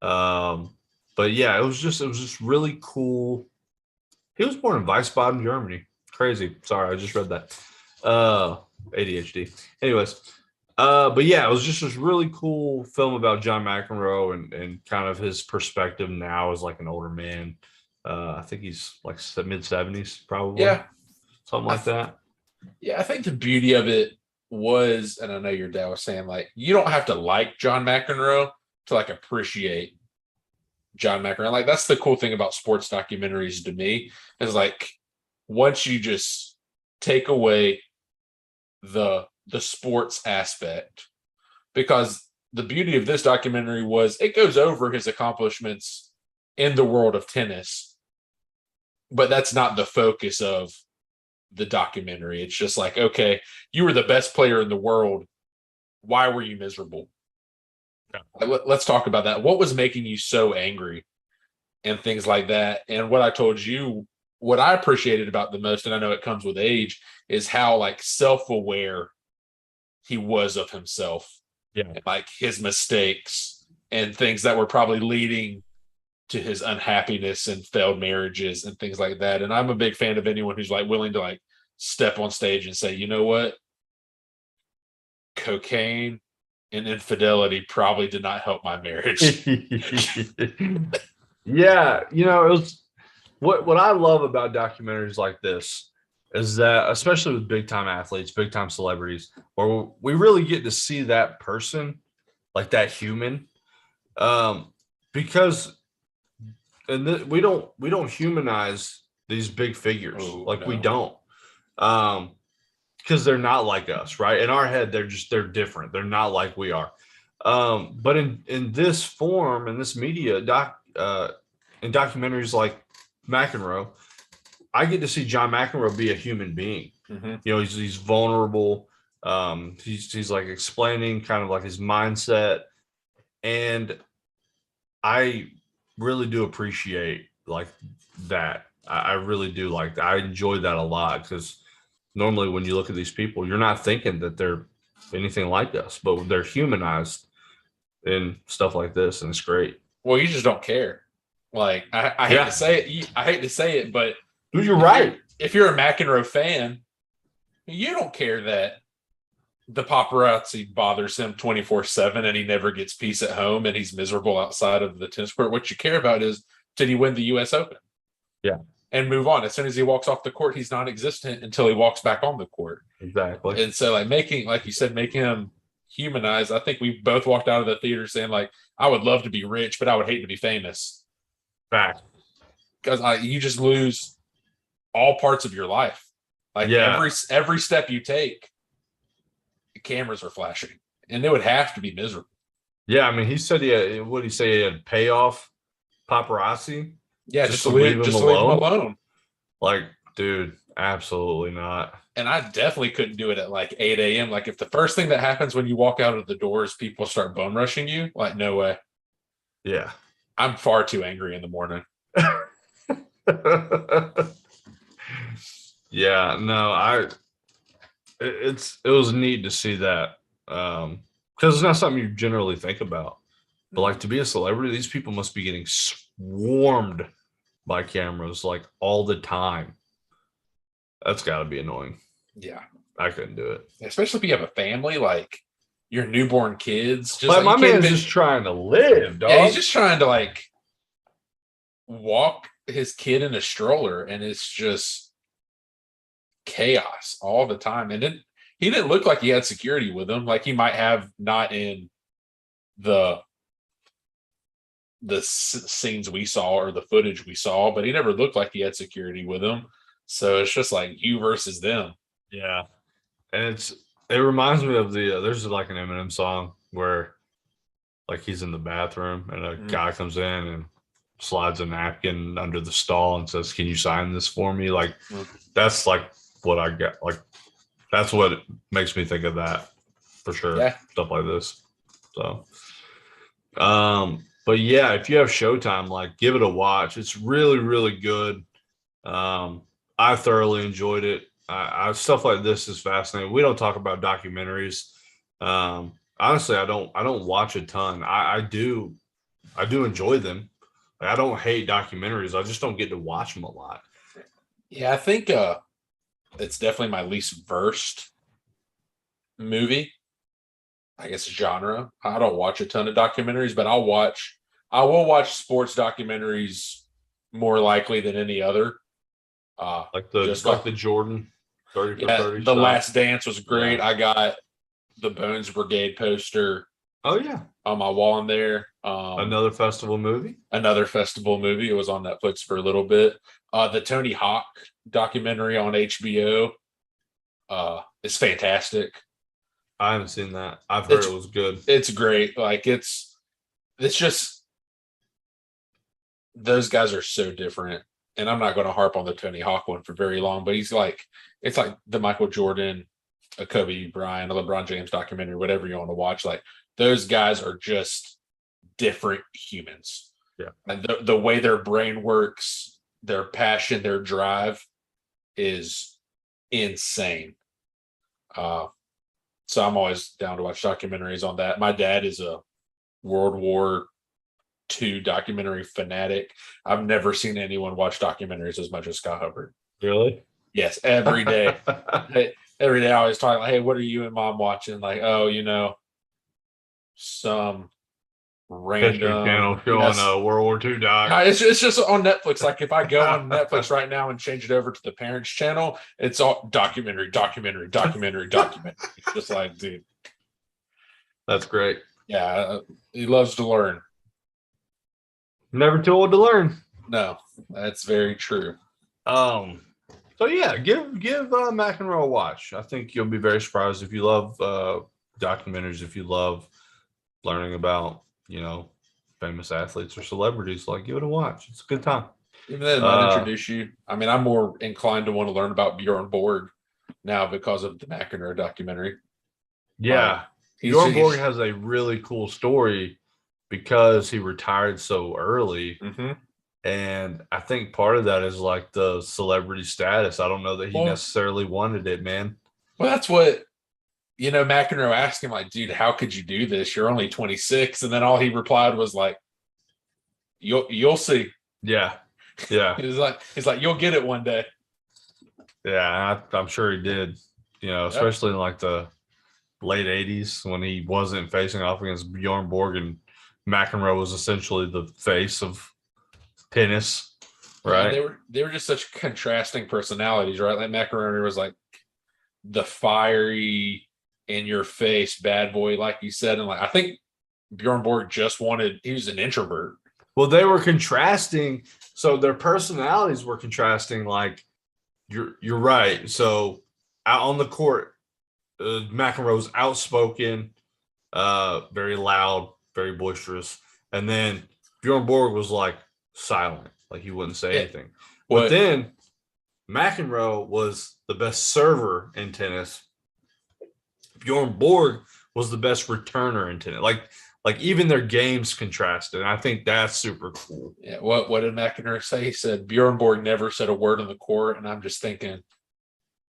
But yeah, it was just really cool. He was born in Wiesbaden, Germany. Crazy. Sorry, I just read that. ADHD. Anyways, But yeah, it was just this really cool film about John McEnroe and kind of his perspective now as like an older man. I think he's like mid 70s, probably Yeah, something I like th- that. yeah, I think the beauty of it was, and I know your dad was saying like you don't have to like John McEnroe to like appreciate John McEnroe. Like that's the cool thing about sports documentaries to me is like once you just take away the sports aspect, because the beauty of this documentary was it goes over his accomplishments in the world of tennis, but that's not the focus of the documentary. It's just like, okay, you were the best player in the world. Why were you miserable? Let's talk about that. What was making you so angry and things like that? And what I told you, what I appreciated about the most, and I know it comes with age, is how like self-aware he was of himself Yeah. and like his mistakes and things that were probably leading to his unhappiness and failed marriages and things like that. And I'm a big fan of anyone who's like willing to like step on stage and say, you know what, cocaine and infidelity probably did not help my marriage. Yeah, it was what I love about documentaries like this is that, especially with big time athletes, big time celebrities, where we really get to see that person, like that human, um, because we don't humanize these big figures, Oh like we no. don't, because they're not like us, right? In our head, they're different. They're not like we are. But in this form, in this media in documentaries like McEnroe, I get to see John McEnroe be a human being. Mm-hmm. He's vulnerable. He's like explaining kind of like his mindset, and I really do appreciate like that. I really do like that. I enjoy that a lot because normally when you look at these people, you're not thinking that they're anything like us, but they're humanized in stuff like this, and it's great. Well, you just don't care. Like I hate to Yeah, say it, I hate to say it, but dude, you're if you're right. if you're a McEnroe fan, you don't care that the paparazzi bothers him 24/7 and he never gets peace at home and he's miserable outside of the tennis court. What you care about is did he win the US Open Yeah, and move on. As soon as he walks off the court, he's non-existent until he walks back on the court. exactly. And so like making, like you said, making him humanized. I think we both walked out of the theater saying like, I would love to be rich, but I would hate to be famous Fact. because you just lose all parts of your life. Like Yeah, every step you take, the cameras are flashing, and it would have to be miserable. yeah. I mean, he said he had, what did he say? He had payoff paparazzi Yeah, just to leave him just to leave them alone. alone. Like, dude, absolutely not. And I definitely couldn't do it at like 8 a.m. Like if the first thing that happens when you walk out of the doors, people start bum rushing you, like no way. Yeah. I'm far too angry in the morning. Yeah, no, it was neat to see that. Because it's not something you generally think about. But like to be a celebrity, these people must be getting swarmed by cameras like all the time. That's got to be annoying. Yeah. I couldn't do it. Especially if you have a family, like your newborn kids, just Like like my you can't man's even, just trying to live, dog. yeah, he's just trying to like walk his kid in a stroller and it's just chaos all the time. And then he didn't look like he had security with him. Like he might have not in the scenes we saw or the footage we saw, but he never looked like he had security with him. So it's just like you versus them. Yeah, and it reminds me of the there's like an Eminem song where like he's in the bathroom and a guy comes in and slides a napkin under the stall and says, "Can you sign this for me?" Like that's like what I get. Like that's what makes me think of that for sure. Yeah. Stuff like this. So, but yeah, if you have Showtime, like give it a watch. It's really, really good. I thoroughly enjoyed it. Stuff like this is fascinating. We don't talk about documentaries. Honestly, I don't watch a ton. I do enjoy them. Like, I don't hate documentaries. I just don't get to watch them a lot. Yeah, I think it's definitely my least versed movie. I guess, genre. I don't watch a ton of documentaries, but I will watch sports documentaries more likely than any other. Just like the Jordan 30 for yeah, 30 The stuff. Last Dance was great. Yeah. I got the Bones Brigade poster Oh yeah. on my wall in there. Another festival movie. Another festival movie. It was on Netflix for a little bit. The Tony Hawk documentary on HBO is fantastic. I haven't seen that. I've heard It's it was good. it's great. Like it's just those guys are so different. And I'm not going to harp on the Tony Hawk one for very long, but it's like the Michael Jordan, a Kobe Bryant, a LeBron James documentary, whatever you want to watch. Like those guys are just different humans. Yeah. And the way their brain works, their passion, their drive is insane. So I'm always down to watch documentaries on that. My dad is a World War II documentary fanatic. I've never seen anyone watch documentaries as much as Scott Hubbard. Really? Yes, every day. Every day I always talk like, hey, what are you and mom watching? Like, oh, some History random Channel showing yes. a World War II doc. No, it's just on Netflix. Like if I go on Netflix right now and change it over to the parents channel, it's all documentary. It's just like, dude. That's great. Yeah, he loves to learn. Never too old to learn. No, that's very true. So yeah, give McEnroe a watch. I think you'll be very surprised if you love documentaries, if you love learning about famous athletes or celebrities. Like, give it a watch. It's a good time. Even though it might introduce you. I mean, I'm more inclined to want to learn about Bjorn Borg now because of the McEnroe documentary. Yeah, Bjorn Borg has a really cool story because he retired so early. Mm-hmm. And I think part of that is like the celebrity status. I don't know that he necessarily wanted it, man. Well, that's what, McEnroe asked him, like, dude, how could you do this? You're only 26. And then all he replied was like, you'll see. Yeah. Yeah. he's like, you'll get it one day. Yeah. I'm sure he did, especially in like the late 80s when he wasn't facing off against Bjorn Borg, and McEnroe was essentially the face of tennis, right? Yeah, they were just such contrasting personalities, right? Like McEnroe was like the fiery, in your face bad boy, like you said, and like I think Bjorn Borg he was an introvert. Well, they were contrasting, so their personalities were contrasting. Like you're right. So out on the court, McEnroe's outspoken, very loud, very boisterous, and then Bjorn Borg was like silent, like he wouldn't say anything. But then McEnroe was the best server in tennis. Bjorn Borg was the best returner in tennis. Like even their games contrasted. And I think that's super cool. Yeah. What did McEnroe say? He said Bjorn Borg never said a word on the court, and I'm just thinking,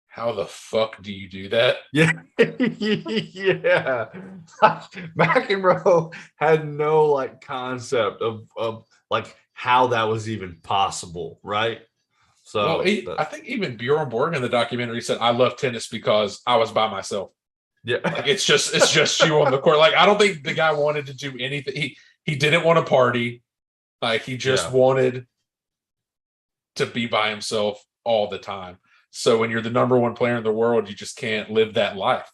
how the fuck do you do that? Yeah. Yeah. McEnroe had no like concept of like how that was even possible, right? So I think even Bjorn Borg in the documentary said, I love tennis because I was by myself. Yeah. Like it's just you on the court. Like I don't think the guy wanted to do anything. He didn't want to party. Like he just wanted to be by himself all the time. So when you're the number one player in the world, you just can't live that life.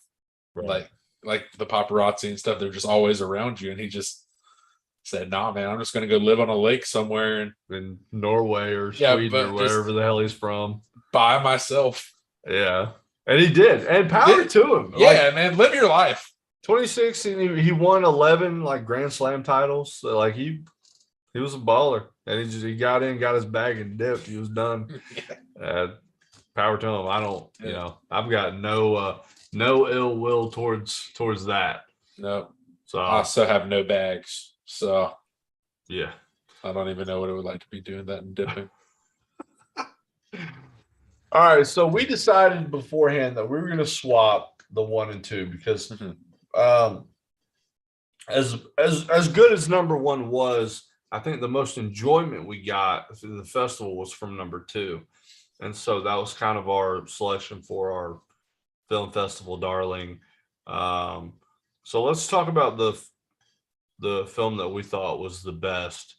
Right. Like the paparazzi and stuff, they're just always around you. And he just said, nah, man, I'm just going to go live on a lake somewhere in Norway or Sweden or wherever the hell he's from. By myself. Yeah. And he did. And power to him. Yeah, man, live your life. 26, and he won 11 like Grand Slam titles. So, like he was a baller. And he got in, got his bag and dipped. He was done. Power to him. I don't, I've got no ill will towards that. No. So I also have no bags. So yeah. I don't even know what it would like to be doing that and dipping. All right, so we decided beforehand that we were going to swap the 1 and 2 because as good as number 1 was, I think the most enjoyment we got through the festival was from number 2. And so that was kind of our selection for our film festival darling. So let's talk about the film that we thought was the best,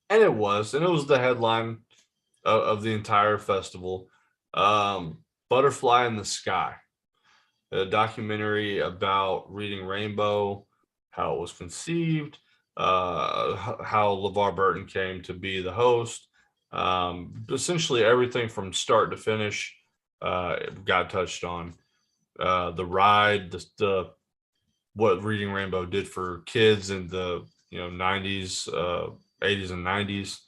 and it was the headline of the entire festival. Butterfly in the Sky, a documentary about Reading Rainbow, how it was conceived, how LeVar Burton came to be the host. Essentially everything from start to finish got touched on. The ride, the what Reading Rainbow did for kids in the 90s, 80s and 90s.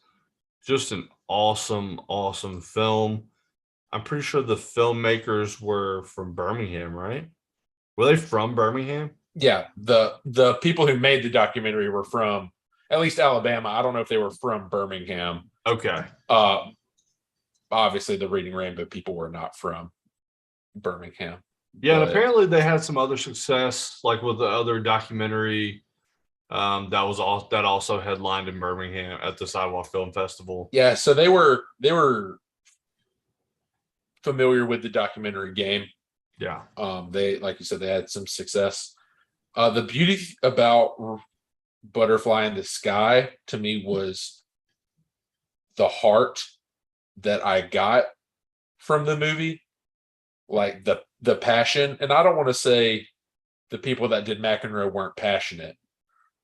Just an awesome film. I'm pretty sure the filmmakers were from Birmingham, right? Were they from Birmingham? Yeah, the people who made the documentary were from at least Alabama. I don't know if they were from Birmingham. Okay. Obviously the Reading Rainbow people were not from Birmingham. Yeah, and apparently they had some other success, like with the other documentary that also headlined in Birmingham at the Sidewalk Film Festival. Yeah, so they were familiar with the documentary game. Yeah. They, like you said, they had some success. The beauty about Butterfly in the Sky to me was the heart that I got from the movie, like the passion. And I don't want to say the people that did McEnroe weren't passionate,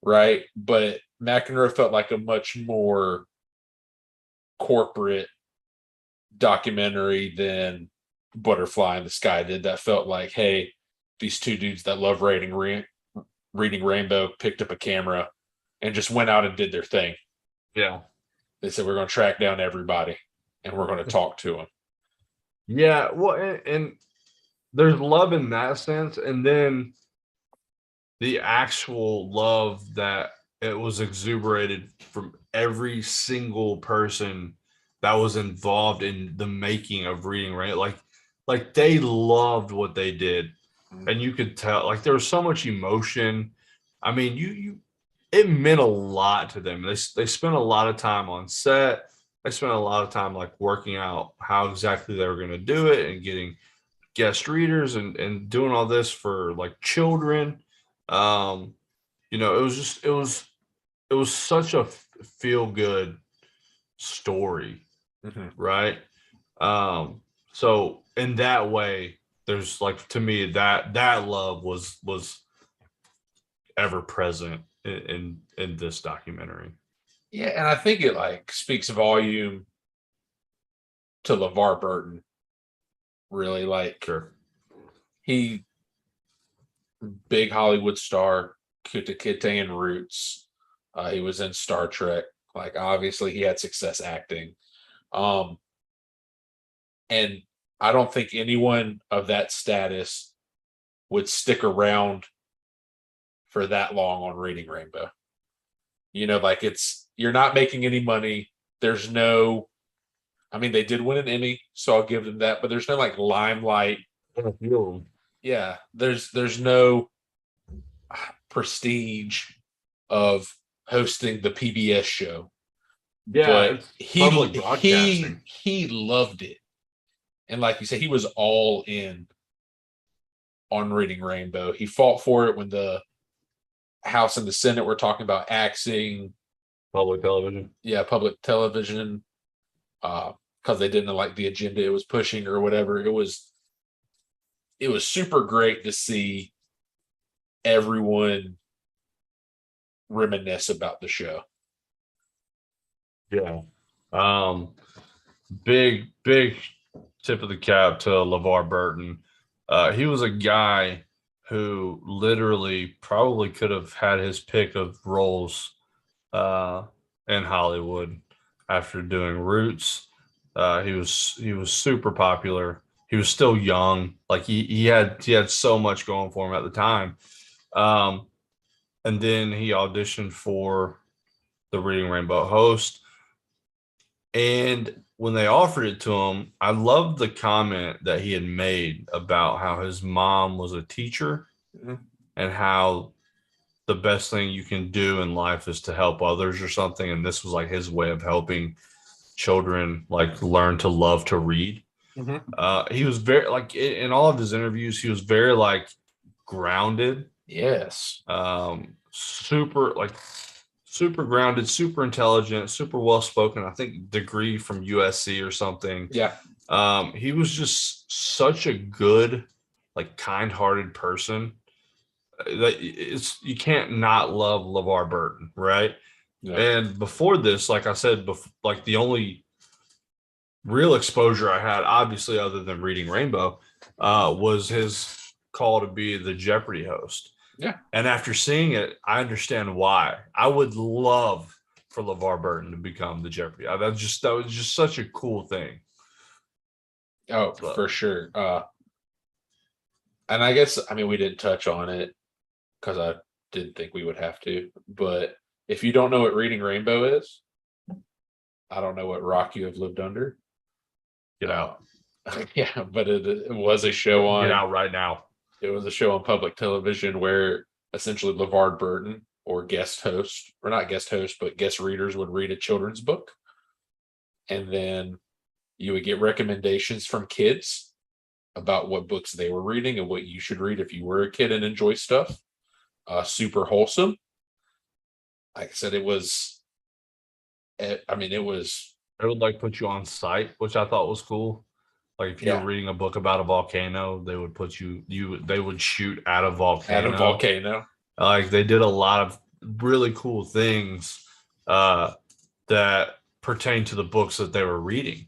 right? But McEnroe felt like a much more corporate documentary than Butterfly in the Sky did. That felt like, hey, these two dudes that love Reading Rainbow picked up a camera and just went out and did their thing. Yeah. They said, we're going to track down everybody and we're going to talk to them. Yeah. Well, and there's love in that sense. And then the actual love that it was exuberated from every single person that was involved in the making of Reading Rainbow. Like they loved what they did. And you could tell, like, there was so much emotion. I mean, it meant a lot to them. They spent a lot of time on set. They spent a lot of time like working out how exactly they were going to do it and getting guest readers and doing all this for like children. It was such a feel good story, right? So in that way, there's like, to me, that love was ever present in this documentary. Yeah, and I think it like speaks volume to LeVar Burton. Really, like, Sure. he big Hollywood star, Kitakitan roots. He was in Star Trek. Like, obviously he had success acting. And I don't think anyone of that status would stick around for that long on Reading Rainbow. Like, you're not making any money. There's no, I mean, they did win an Emmy, so I'll give them that, but there's no like limelight. Yeah, there's no prestige of hosting the PBS show. Yeah, but he loved it. And like you said, he was all in on Reading Rainbow. He fought for it when the House and the Senate were talking about axing public television. Yeah, public television, because they didn't like the agenda it was pushing or whatever. It was super great to see everyone reminisce about the show. Yeah. Big tip of the cap to LeVar Burton. He was a guy who literally probably could have had his pick of roles in Hollywood after doing Roots. He was super popular. He was still young. Like he had so much going for him at the time. And then he auditioned for the Reading Rainbow host. And when they offered it to him, I loved the comment that he had made about how his mom was a teacher and how the best thing you can do in life is to help others or something. And this was like his way of helping children like learn to love to read. He was very like in all of his interviews, he was very like grounded Yes. Super grounded, super intelligent, super well spoken. I think degree from USC or something. Yeah. He was just such a good, like kind-hearted person. That you can't not love LeVar Burton, right? Yeah. And before this, like I said, like the only real exposure I had, obviously, other than reading Rainbow, was his call to be the Jeopardy host. Yeah. And after seeing it, I understand why. I would love for LeVar Burton to become the Jeopardy. That was just such a cool thing. Oh, So, for sure. And I guess I mean we didn't touch on it because I didn't think we would have to. But if you don't know what Reading Rainbow is, I don't know what rock you have lived under. get out. Yeah, but it was a show Get on out right now. it was a show on public television where essentially LeVar Burton or guest host, or not guest host, but guest readers would read a children's book. And then you would get recommendations from kids about what books they were reading and what you should read if you were a kid and enjoy stuff. Super wholesome. Like I said, it was. I mean, it was. It would like put you on site, which I thought was cool. Like if you were Yeah, reading a book about a volcano, they would put they would shoot at a at a volcano. volcano. Like they did a lot of really cool things that pertain to the books that they were reading.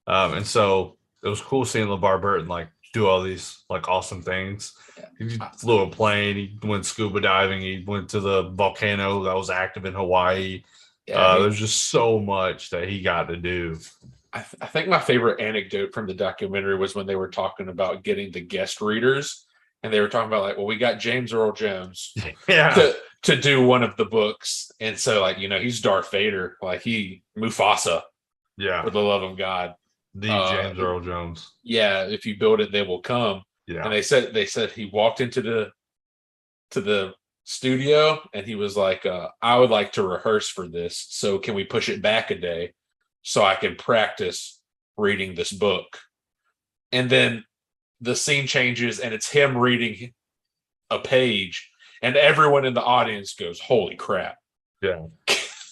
And so it was cool seeing LeVar Burton like do all these like awesome things. He flew a plane, he went scuba diving, he went to the volcano that was active in Hawaii. Yeah, There's just so much that he got to do. I think my favorite anecdote from the documentary was when they were talking about getting the guest readers, and they were talking about like, well, we got James Earl Jones Yeah. to do one of the books, and so like he's Darth Vader, like he Mufasa Yeah. for the love of God. The James Earl Jones. Yeah, if you build it, they will come. Yeah. And they said he walked into the studio and he was like, I would like to rehearse for this. So can we push it back a day so I can practice reading this book? And then the scene changes and it's him reading a page and everyone in the audience goes, holy crap. Yeah.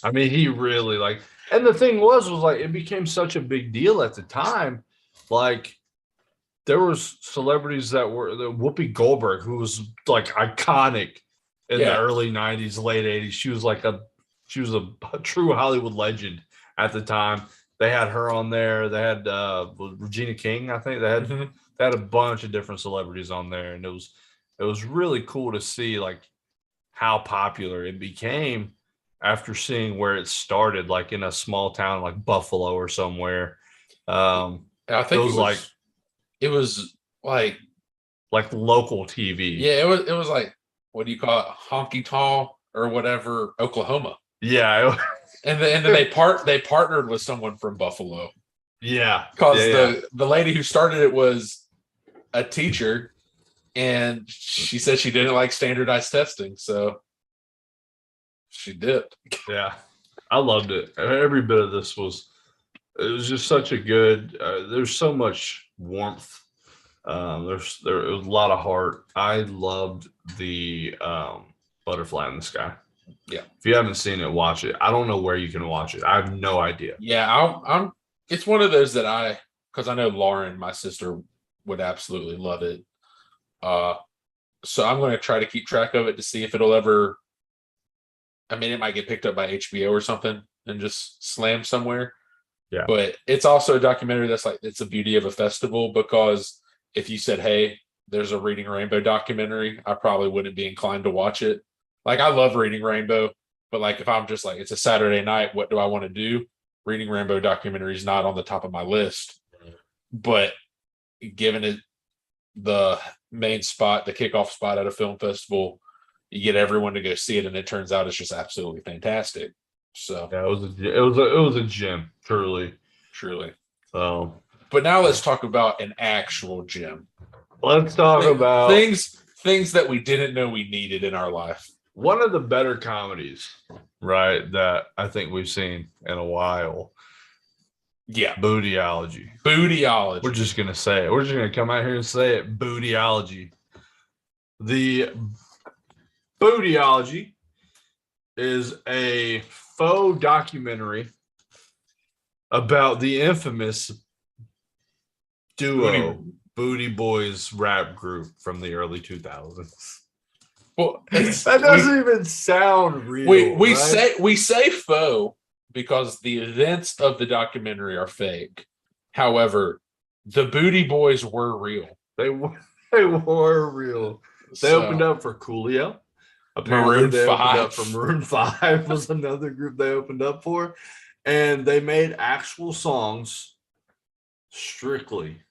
I mean, he really like, and the thing was like, it became such a big deal at the time. Like, there was celebrities that were the Whoopi Goldberg, who was like iconic in the early 90s, late 80s. She was a true Hollywood legend at the time. They had her on there. They had Regina King, I think. They had a bunch of different celebrities on there, and it was really cool to see like how popular it became after seeing where it started, like in a small town like Buffalo or somewhere. I think it was like local TV. Yeah, it was like, what do you call it? Honky Tonk or whatever, Oklahoma. Yeah. And then they partnered with someone from Buffalo. Yeah. Because the lady who started it was a teacher and she said she didn't like standardized testing, so she did. Yeah. I loved it. Every bit of this was just such a good there's so much warmth. There was a lot of heart. I loved the Butterfly in the Sky. Yeah. If you haven't seen it, watch it. I don't know where you can watch it. I have no idea. Yeah, I'm it's one of those that because I know Lauren, my sister, would absolutely love it. So I'm going to try to keep track of it to see if it'll ever. I mean, it might get picked up by HBO or something and just slam somewhere. Yeah. But it's also a documentary that's like, it's the beauty of a festival, because if you said, hey, there's a Reading Rainbow documentary, I probably wouldn't be inclined to watch it. Like, I love Reading Rainbow, but like, if I'm just like, it's a Saturday night, what do I want to do? Reading Rainbow documentary is not on the top of my list. But given it the main spot, the kickoff spot at a film festival, you get everyone to go see it, and it turns out it's just absolutely fantastic. So yeah, it was a gem, truly. So, but now let's talk about an actual gem. Let's talk about things that we didn't know we needed in our life. One of the better comedies, right, that I think we've seen in a while. Yeah. Bootyology. We're just going to say it. We're just going to come out here and say it. Bootyology. The Bootyology is a faux documentary about the infamous duo Booty Boys rap group from the early 2000s. Well, That doesn't even sound real. We right? we say faux because the events of the documentary are fake. However, the Booty Boys were real. They were real. They opened up for Coolio. Apparently, Maroon they opened 5. up for Maroon 5 was another group they opened up for. And they made actual songs strictly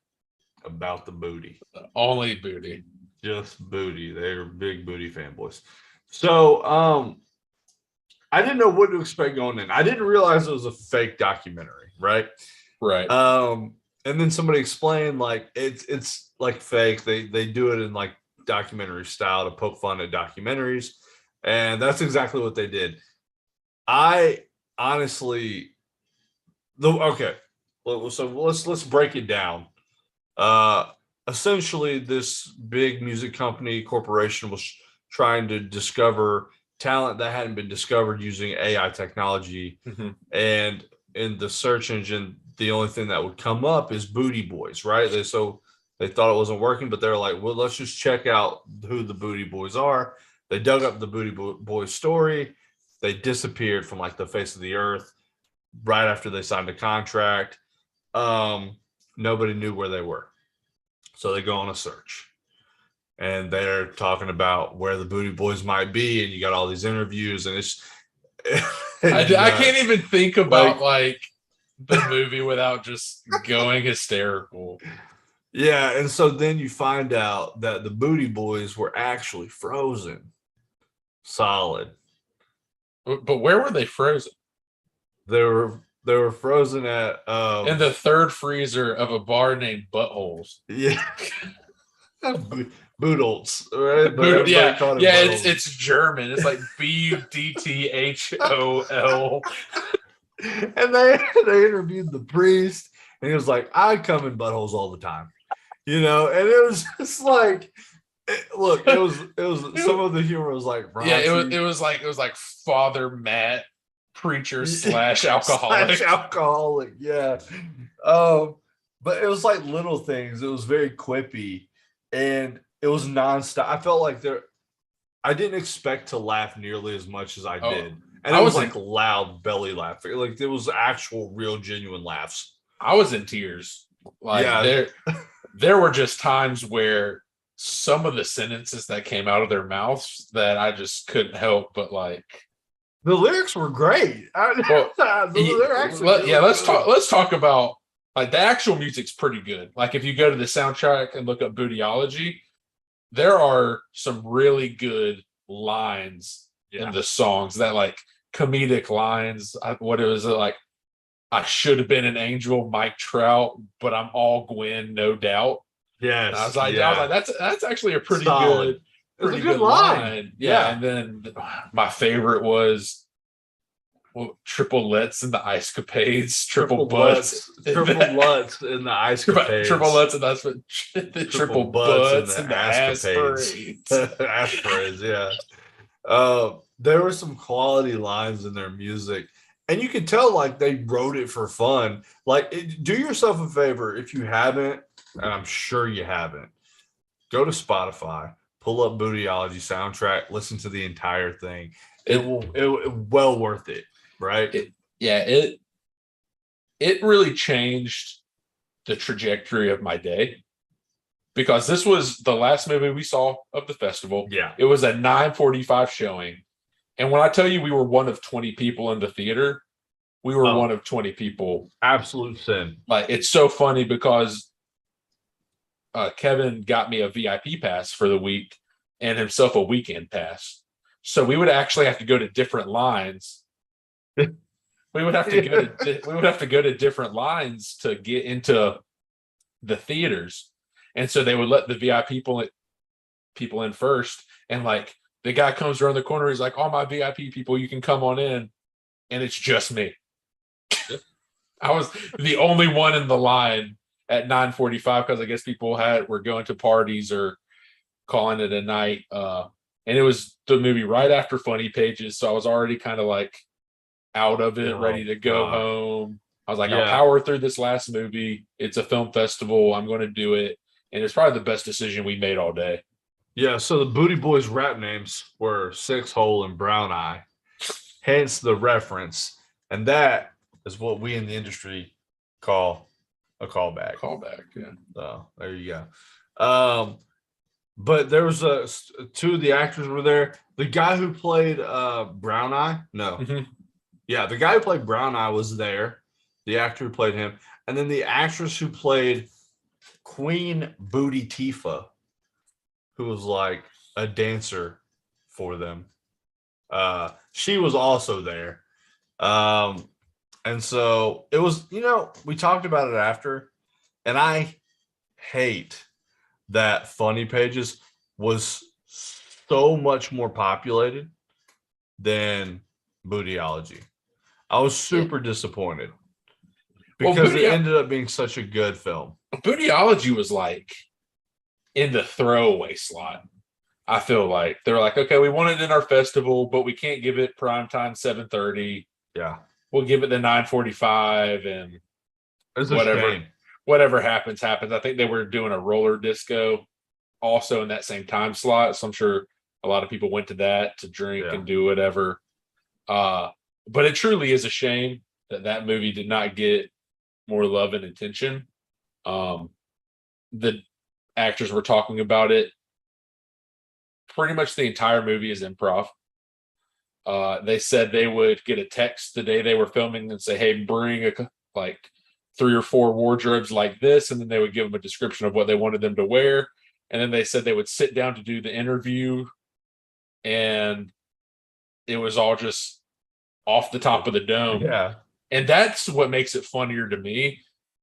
about the booty. Only booty. Just booty. They're big booty fanboys. So I didn't know what to expect going in. I didn't realize it was a fake documentary, right? Right. And then somebody explained like it's like fake. They do it in like documentary style to poke fun at documentaries, and that's exactly what they did. I honestly, okay, so let's break it down. Essentially, this big music company corporation was trying to discover talent that hadn't been discovered using AI technology, and in the search engine, the only thing that would come up is Booty Boys, right? They thought it wasn't working, but they're like, well, let's just check out who the Booty Boys are. They dug up the Booty Boys story. They disappeared from like the face of the earth right after they signed a contract. Nobody knew where they were. So they go on a search. And they're talking about where the Booty Boys might be, and you got all these interviews, and it's I can't even think about like the movie without just going hysterical. Yeah, and so then you find out that the Booty Boys were actually frozen solid. But where were they frozen? They were frozen at in the third freezer of a bar named Buttholes. Yeah. Boodles, right? But yeah, it's German. It's like Buddthol. And they interviewed the priest, and he was like, "I come in buttholes all the time," and it was just like, look, it was some of the humor was like, raunchy. Yeah, it was like Father Matt, preacher / alcoholic, yeah. But it was like little things. It was very quippy, and it was nonstop. I felt like I didn't expect to laugh nearly as much as I did. And it was like loud belly laughing. Like there was actual, real, genuine laughs. I was in tears. Like there were just times where some of the sentences that came out of their mouths that I just couldn't help but like. The lyrics were great. Let's talk about like the actual music's pretty good. Like if you go to the soundtrack and look up Bootyology, there are some really good lines in the songs that like comedic lines. What it was like, I should have been an angel, Mike Trout, but I'm all Gwen, no doubt. Yes. I was like, that's actually a pretty solid. Good, pretty good line. Yeah. And then my favorite was triple Lutz in the Ice Capades, triple butts in the Ice Capades, triple Lutz and the triple butts in the Ass Parades. Ass Parades, yeah. There were some quality lines in their music, and you could tell like they wrote it for fun. Like, do yourself a favor if you haven't, and I'm sure you haven't. Go to Spotify, pull up Bootyology soundtrack, listen to the entire thing. It well worth it. Right. It really changed the trajectory of my day because this was the last movie we saw of the festival. Yeah. It was a 9:45 showing. And when I tell you we were one of 20 people in the theater, we were one of 20 people. Absolute sin. Like, it's so funny because Kevin got me a VIP pass for the week and himself a weekend pass. So we would actually have to go to different lines. We would have to go to different lines to get into the theaters, and so they would let the VIP people in first. And like the guy comes around the corner, he's like, "All my VIP people, you can come on in," and it's just me. I was the only one in the line at 9:45 because I guess people were going to parties or calling it a night. And it was the movie right after Funny Pages, so I was already kind of like out of it, ready Oh to go God. home. I was like, I'll Yeah. power through this last movie. It's a film festival. I'm going to do it. And it's probably the best decision we made all day. Yeah. So the Booty Boys rap names were Six Hole and Brown Eye, hence the reference. And that is what we in the industry call a callback. Callback. Yeah. So there you go. But there was two of the actors were there. The guy who played Brown Eye, no, Mhm. yeah, the guy who played Brown Eye was there. The actor who played him, and then the actress who played Queen Booty Tifa, who was like a dancer for them. She was also there. And so it was, we talked about it after, and I hate that Funny Pages was so much more populated than Bootyology. I was super disappointed because it ended up being such a good film. Bootyology was like in the throwaway slot. I feel like they were like, okay, we want it in our festival, but we can't give it primetime 7:30. Yeah, We'll give it the 9:45 and it's whatever happens. I think they were doing a roller disco also in that same time slot. So I'm sure a lot of people went to that to drink and do whatever. But it truly is a shame that movie did not get more love and attention. The actors were talking about it. Pretty much the entire movie is improv. They said they would get a text the day they were filming and say, "Hey, bring like 3 or 4 wardrobes like this," and then they would give them a description of what they wanted them to wear. And then they said they would sit down to do the interview, and it was all just off the top of the dome. Yeah. And that's what makes it funnier to me,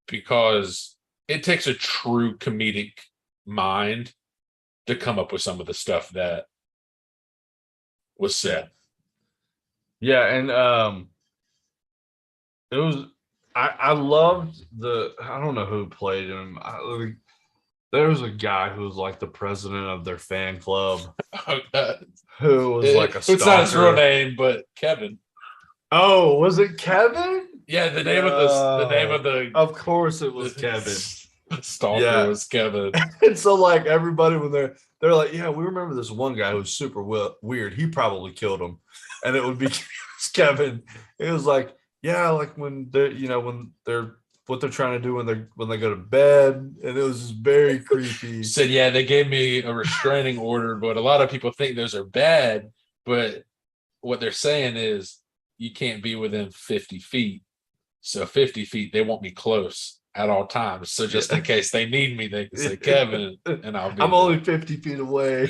because it takes a true comedic mind to come up with some of the stuff that was said. Yeah, and it was I loved I don't know who played him. There was a guy who was like the president of their fan club who was like a stalker. It's not his real name, but Kevin. Oh, was it Kevin? Yeah, the name of the of course it was Kevin. The stalker was Kevin. And so like everybody when they're like, yeah, we remember this one guy who was super weird. He probably killed him, and it would be Kevin. It was like, yeah, like when they're when they're what they're trying to do when they go to bed, and it was just very creepy. Said, yeah, they gave me a restraining order, but a lot of people think those are bad. But what they're saying is you can't be within 50 feet. So 50 feet, they want me close at all times. So just in case they need me, they can say Kevin, and I'm only 50 feet away.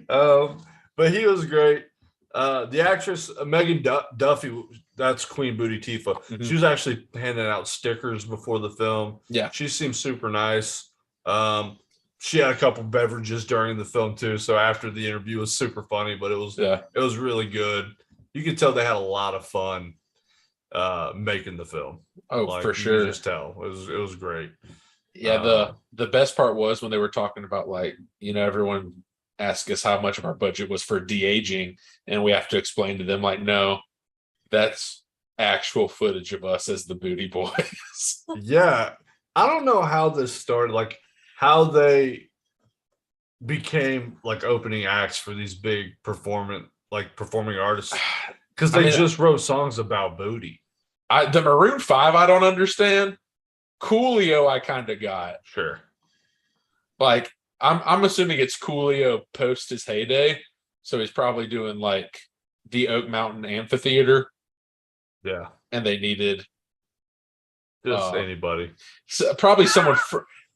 But he was great. The actress Megan Duffy, that's Queen Booty Tifa. Mm-hmm. She was actually handing out stickers before the film. Yeah, she seemed super nice. She had a couple beverages during the film too. So after the interview, it was super funny, but it was really good. You could tell they had a lot of fun making the film. Oh, for sure. You could just tell it was great. Yeah, the best part was when they were talking about everyone ask us how much of our budget was for de-aging, and we have to explain to them no, that's actual footage of us as the Booty Boys. Yeah, I don't know how this started, how they became opening acts for these big performing artists, because they just wrote songs about booty. The Maroon 5 I don't understand. Coolio I kind of got. Sure. I'm assuming it's Coolio post his heyday, so he's probably doing the Oak Mountain Amphitheater. Yeah, and they needed just anybody. So probably someone,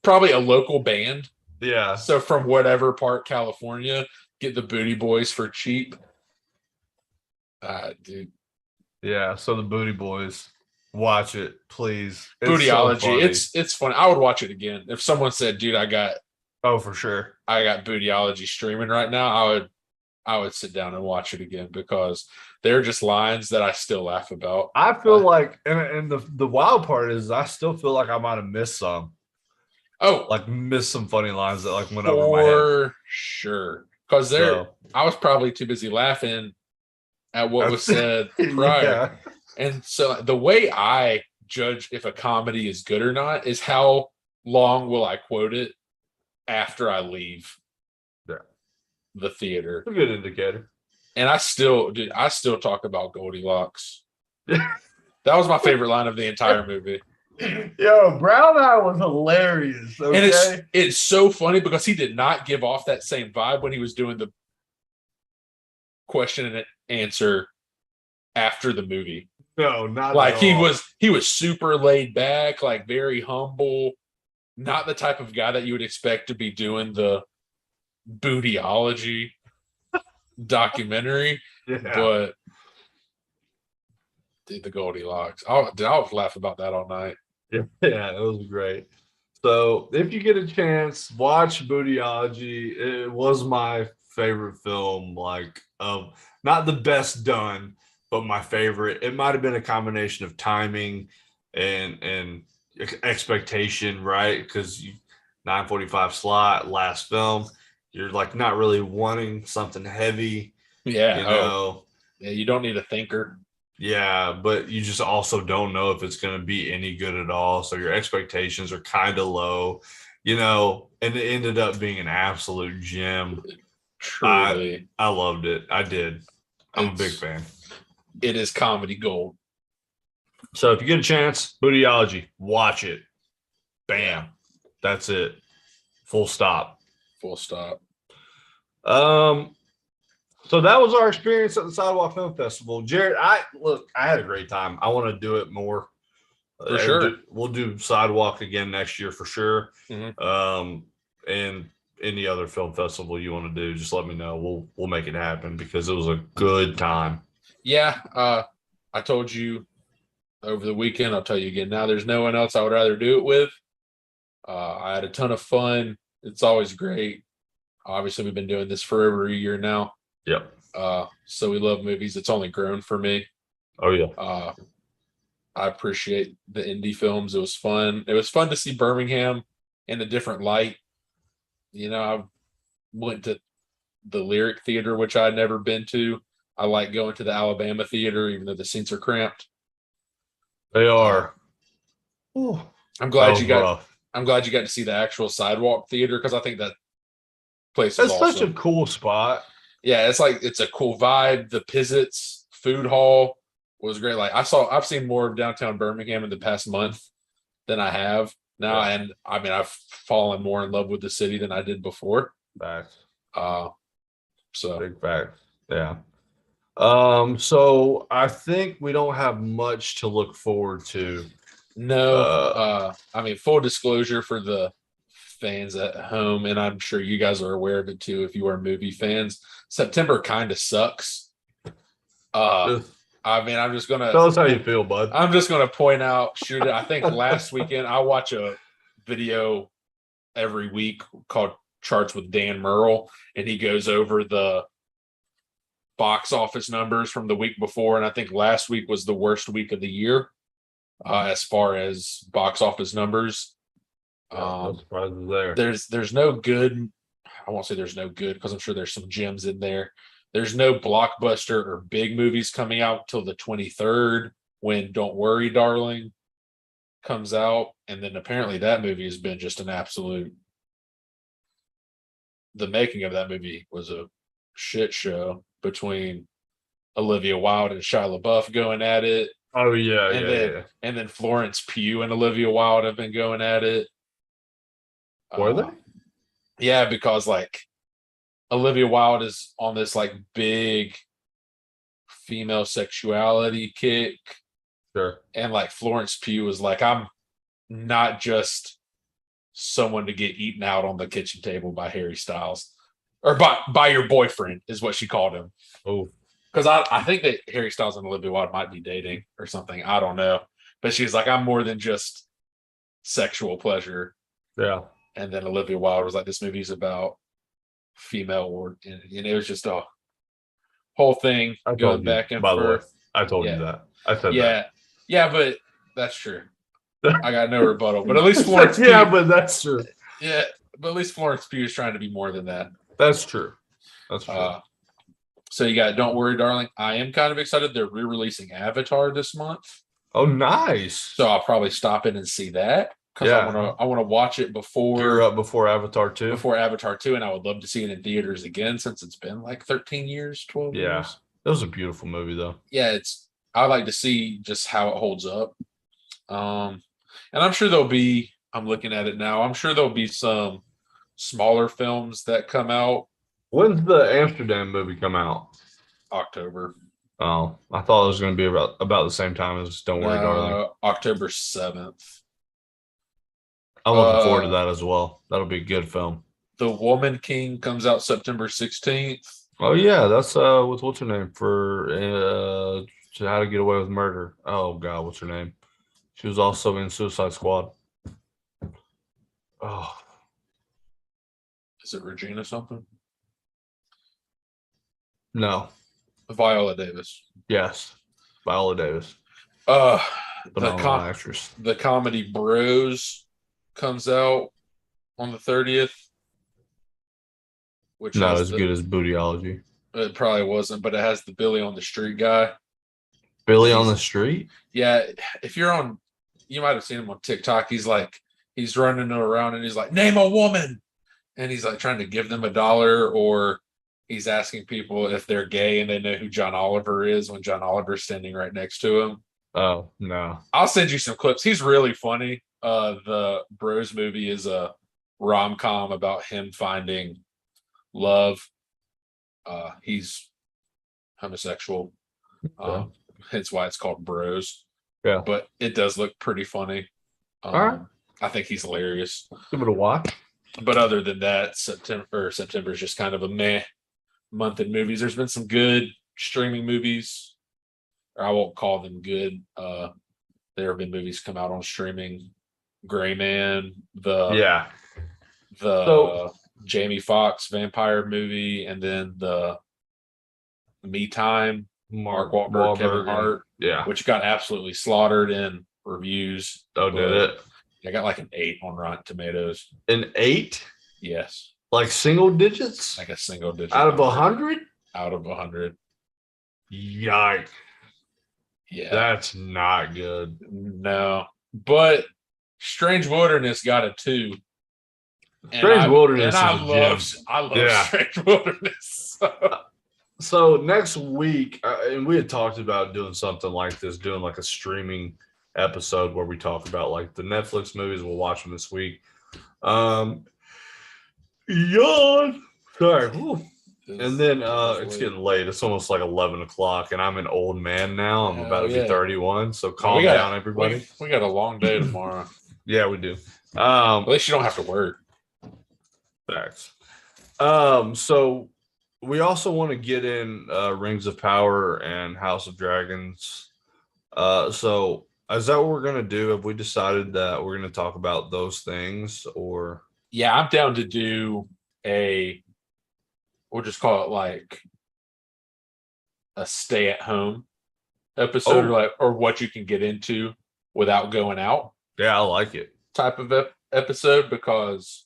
probably a local band. Yeah. So from whatever part California, get the Booty Boys for cheap. Dude. Yeah. So the Booty Boys, watch it, please. Bootyology. So it's fun. I would watch it again if someone said, "Dude, for sure. I got Bootyology streaming right now." I would sit down and watch it again, because they're just lines that I still laugh about. I feel and the wild part is I still feel like I might have missed some. Oh, like missed some funny lines that like went over my head. for sure. Because So I was probably too busy laughing at what was that's said prior. yeah. And so the way I judge if a comedy is good or not is how long will I quote it after I leave Yeah. the theater. A good indicator. And I still talk about Goldilocks. That was my favorite line of the entire movie. Yo, Brown Eye was hilarious. And Okay. it's so funny because he did not give off that same vibe when he was doing the question and answer after the movie. No, not Like at all. he was super laid back, like very humble, not the type of guy that you would expect to be doing the bootyology documentary, Yeah. but dude, the Goldilocks. I'll laugh about that all night. Yeah, it was great. So if you get a chance, watch Bootyology. It was my favorite film, like not the best done, but my favorite. It might have been a combination of timing and expectation, right? Because 9:45 slot, last film, you're like not really wanting something heavy, Yeah. you Oh, know. yeah. You don't need a thinker. Yeah, but you just also don't know if it's going to be any good at all. So your expectations are kind of low, and it ended up being an absolute gem. I Truly, I loved it. I did. I'm a big it's fan. it is comedy gold. So if you get a chance, Bootyology, watch it. Bam. Yeah. That's it. Full stop. Full stop. Um, so that was our experience at the Sidewalk Film Festival. Jared, I had a great time. I want to do it more. For sure. We'll do Sidewalk again next year for sure. Mhm. And any other film festival you want to do, just let me know. We'll make it happen because it was a good time. Yeah. I told you over the weekend. I'll tell you again now. There's no one else I would rather do it with. I had a ton of fun. It's always great. Obviously, we've been doing this for over a year now. Yep. So we love movies. It's only grown for me. Oh yeah. I appreciate the indie films. It was fun. It was fun to see Birmingham in a different light. I went to the Lyric Theater, which I'd never been to. I like going to the Alabama Theater, even though the seats are cramped. They are. I'm That glad was you got. rough. I'm glad you got to see the actual Sidewalk Theater because I think that place is That's such a awesome. cool spot. Yeah, it's a cool vibe. The Pizzits food hall was great. Like I've seen more of downtown Birmingham in the past month than I have now, Yeah. and I mean I've fallen more in love with the city than I did before. Facts. So Big facts. Yeah. So I think we don't have much to look forward to. no, I mean full disclosure for the fans at home, and I'm sure you guys are aware of it too if you are movie fans. September kind of sucks. Just I mean, tell us how you feel, bud. I'm just gonna point out, shoot it. I think last weekend I watch a video every week called Charts with Dan Merle, and he goes over the box office numbers from the week before. And I think last week was the worst week of the year as far as box office numbers. No surprises there. There's no good. I won't say there's no good because I'm sure there's some gems in there. There's no blockbuster or big movies coming out till the 23rd when Don't Worry, Darling comes out. And then apparently that movie has been just an absolute. The making of that movie was a shit show between Olivia Wilde and Shia LaBeouf going at it. Oh yeah, And then Florence Pugh and Olivia Wilde have been going at it. Were they? Yeah, because like Olivia Wilde is on this like big female sexuality kick. Sure. And like Florence Pugh is like, I'm not just someone to get eaten out on the kitchen table by Harry Styles. Or by your boyfriend is what she called him. Oh. Because I think that Harry Styles and Olivia Wilde might be dating or something. I don't know. But she's like, I'm more than just sexual pleasure. Yeah. And then Olivia Wilde was like, this movie's about female or and it was just a whole thing going back and by the way. forth. I told you that. I said that. Yeah, but that's true. I got no rebuttal. But at least Florence Yeah, Pugh, but that's true. yeah, but at least Florence Pugh is trying to be more than that. That's true. That's true. So you got Don't Worry, Darling. I am kind of excited. They're re-releasing Avatar this month. Oh, nice. So I'll probably stop in and see that because Yeah. I wanna watch it Gear up before Avatar 2. before Avatar 2, and I would love to see it in theaters again since it's been like 13 years, 12 Yeah. years. That was a beautiful movie though. Yeah, I like to see just how it holds up. And I'm sure there'll be, I'm looking at it now, I'm sure there'll be some smaller films that come out When's the Amsterdam movie come out? October. Oh, I thought it was going to be about the same time as Don't Worry, Darling. October 7th. I'm looking forward to that as well. That'll be a good film. The Woman King comes out September 16th. Oh yeah, that's with what's her name for How to Get Away with Murder. Oh God, what's her name? She was also in Suicide Squad. Oh, Is it Regina something? no. Viola Davis. Yes, Viola Davis. The actress. The comedy Bros comes out on the 30th. Which not as good as Bootyology. It probably wasn't, but it has the Billy on the Street guy. Billy on the Street? Yeah, if you're on, you might have seen him on TikTok. He's running around and he's like, name a woman. And he's like trying to give them $1, or he's asking people if they're gay and they know who John Oliver is when John Oliver's standing right next to him. Oh, no. I'll send you some clips. He's really funny. The Bros movie is a rom-com about him finding love. He's homosexual. Hence why it's called Bros. Yeah. But it does look pretty funny. All right. I think he's hilarious. Give it a watch. But other than that, September is just kind of a meh month in movies. There's been some good streaming movies, or I won't call them good. There have been movies come out on streaming. Gray Man, the Jamie Foxx vampire movie, and then the Me Time, Mark Wahlberg, Kevin Hart, which got absolutely slaughtered in reviews. Oh, did it? I got like an 8 on Rotten Tomatoes. An 8? Yes. Like single digits? Like a single digit. Out of 100? Out of 100. Yikes. Yeah. That's not good. No. But Strange Wilderness got a 2. Strange Wilderness. I love Strange Wilderness. So next week, and we had talked about doing something like this, doing like a streaming episode where we talk about like the Netflix movies. We'll watch them this week. Yawn. Sorry. And then it's getting late. It's almost like 11 o'clock, and I'm an old man now. I'm about to be 31. So calm down, everybody. We got a long day tomorrow. Yeah, we do. At least you don't have to work. Facts. So we also want to get in Rings of Power and House of Dragons. So is that what we're going to do? Have we decided that we're going to talk about those things, or? Yeah, I'm down to do we'll just call it like a stay at home episode, or what you can get into without going out. Yeah, I like it. Type of episode, because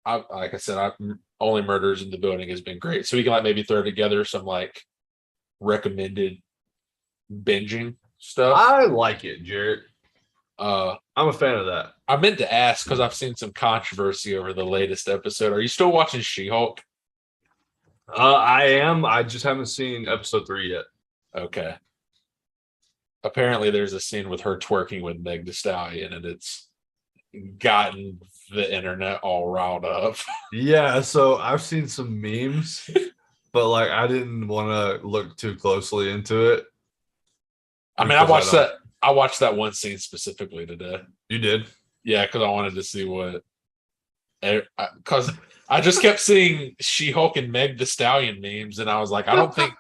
like I said, Only Murders in the Building has been great. So we can like maybe throw together some like recommended binging stuff. I like it, Jared. I'm a fan of that. I meant to ask because I've seen some controversy over the latest episode. Are you still watching She-Hulk? I am. I just haven't seen episode 3 yet. Okay. Apparently there's a scene with her twerking with Meg Thee Stallion, and it's gotten the internet all riled up. Yeah, so I've seen some memes, but like I didn't want to look too closely into it. I mean, I watched that one scene specifically today. You did? Yeah, because I wanted to see what. Because I just kept seeing She-Hulk and Meg Thee Stallion memes, and I was like, I don't think,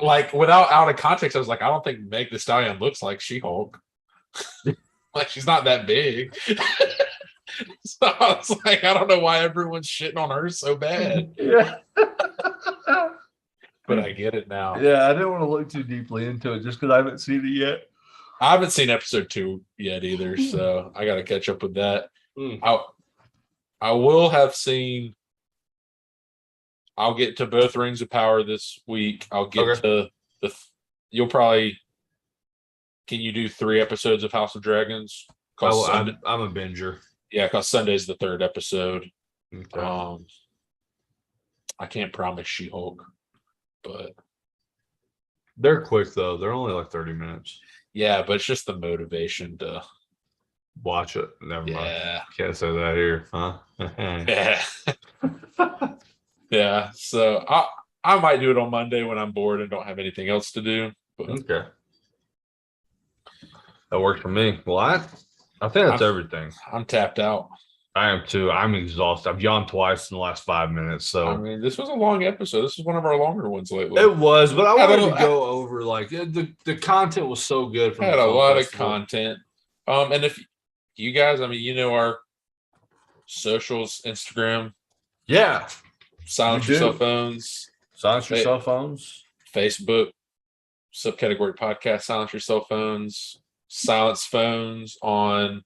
like, without out of context, I was like, I don't think Meg Thee Stallion looks like She-Hulk. Like, she's not that big. So I was like, I don't know why everyone's shitting on her so bad. Yeah. But I get it now. Yeah, I didn't want to look too deeply into it just because I haven't seen it yet. I haven't seen episode 2 yet either, so I got to catch up with that. I will have seen. I'll get to both Rings of Power this week. I'll get to the. You'll probably. Can you do 3 episodes of House of Dragons? I'm a binger. Yeah, because Sunday's the 3rd episode. Okay. I can't promise She-Hulk, but they're quick though. They're only like 30 minutes. Yeah, but it's just the motivation to watch it. Never mind. Yeah. Can't say that here, huh? Yeah. Yeah. So I might do it on Monday when I'm bored and don't have anything else to do. But okay. That works for me. Well, I think that's everything. I'm tapped out. I am too. I'm exhausted. I've yawned twice in the last 5 minutes. So I mean, this was a long episode. This is one of our longer ones lately. It was, but I wanted to go over like the content was so good. From had a lot of content. And if you guys, I mean, you know our socials, Instagram. Yeah. Silence your cell phones. Silence your cell phones. Facebook, subcategory podcast, silence your cell phones. Silence phones on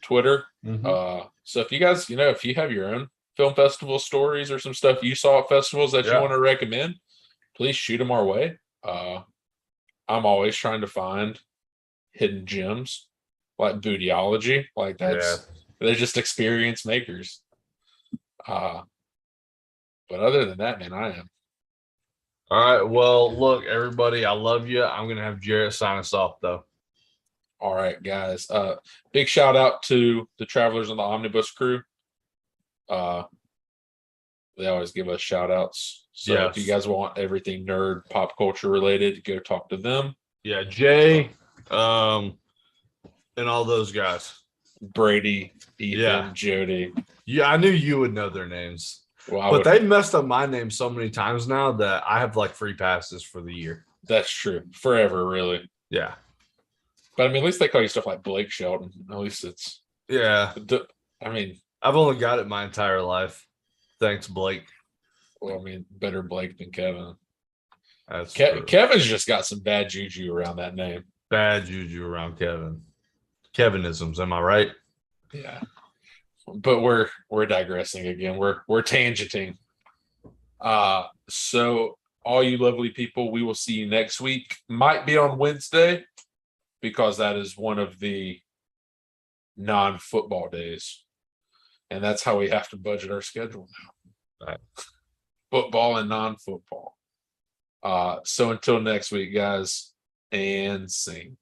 Twitter. Mm-hmm. So if you guys, if you have your own film festival stories or some stuff you saw at festivals that you want to recommend, please shoot them our way. I'm always trying to find hidden gems like Bootyology. Like they're just experience makers. But other than that, man, I am. All right. Well, look, everybody, I love you. I'm going to have Jarrett sign us off, though. All right, guys. Big shout out to the travelers on the omnibus crew. They always give us shout outs. So if you guys want everything nerd pop culture related, go talk to them. Yeah, Jay, and all those guys. Brady, Ethan, Jody. Yeah, I knew you would know their names. Well, but they messed up my name so many times now that I have like free passes for the year. That's true. Forever, really. Yeah. But I mean, at least they call you stuff like Blake Shelton. At least it's. Yeah. I mean, I've only got it my entire life. Thanks, Blake. Well, I mean, better Blake than Kevin. That's Kevin's just got some bad juju around that name. Bad juju around Kevin. Kevinisms, am I right? Yeah. But we're digressing again. We're tangenting. So all you lovely people, we will see you next week. Might be on Wednesday because that is one of the non-football days. And that's how we have to budget our schedule now. Right. Football and non-football. So until next week, guys, and sing.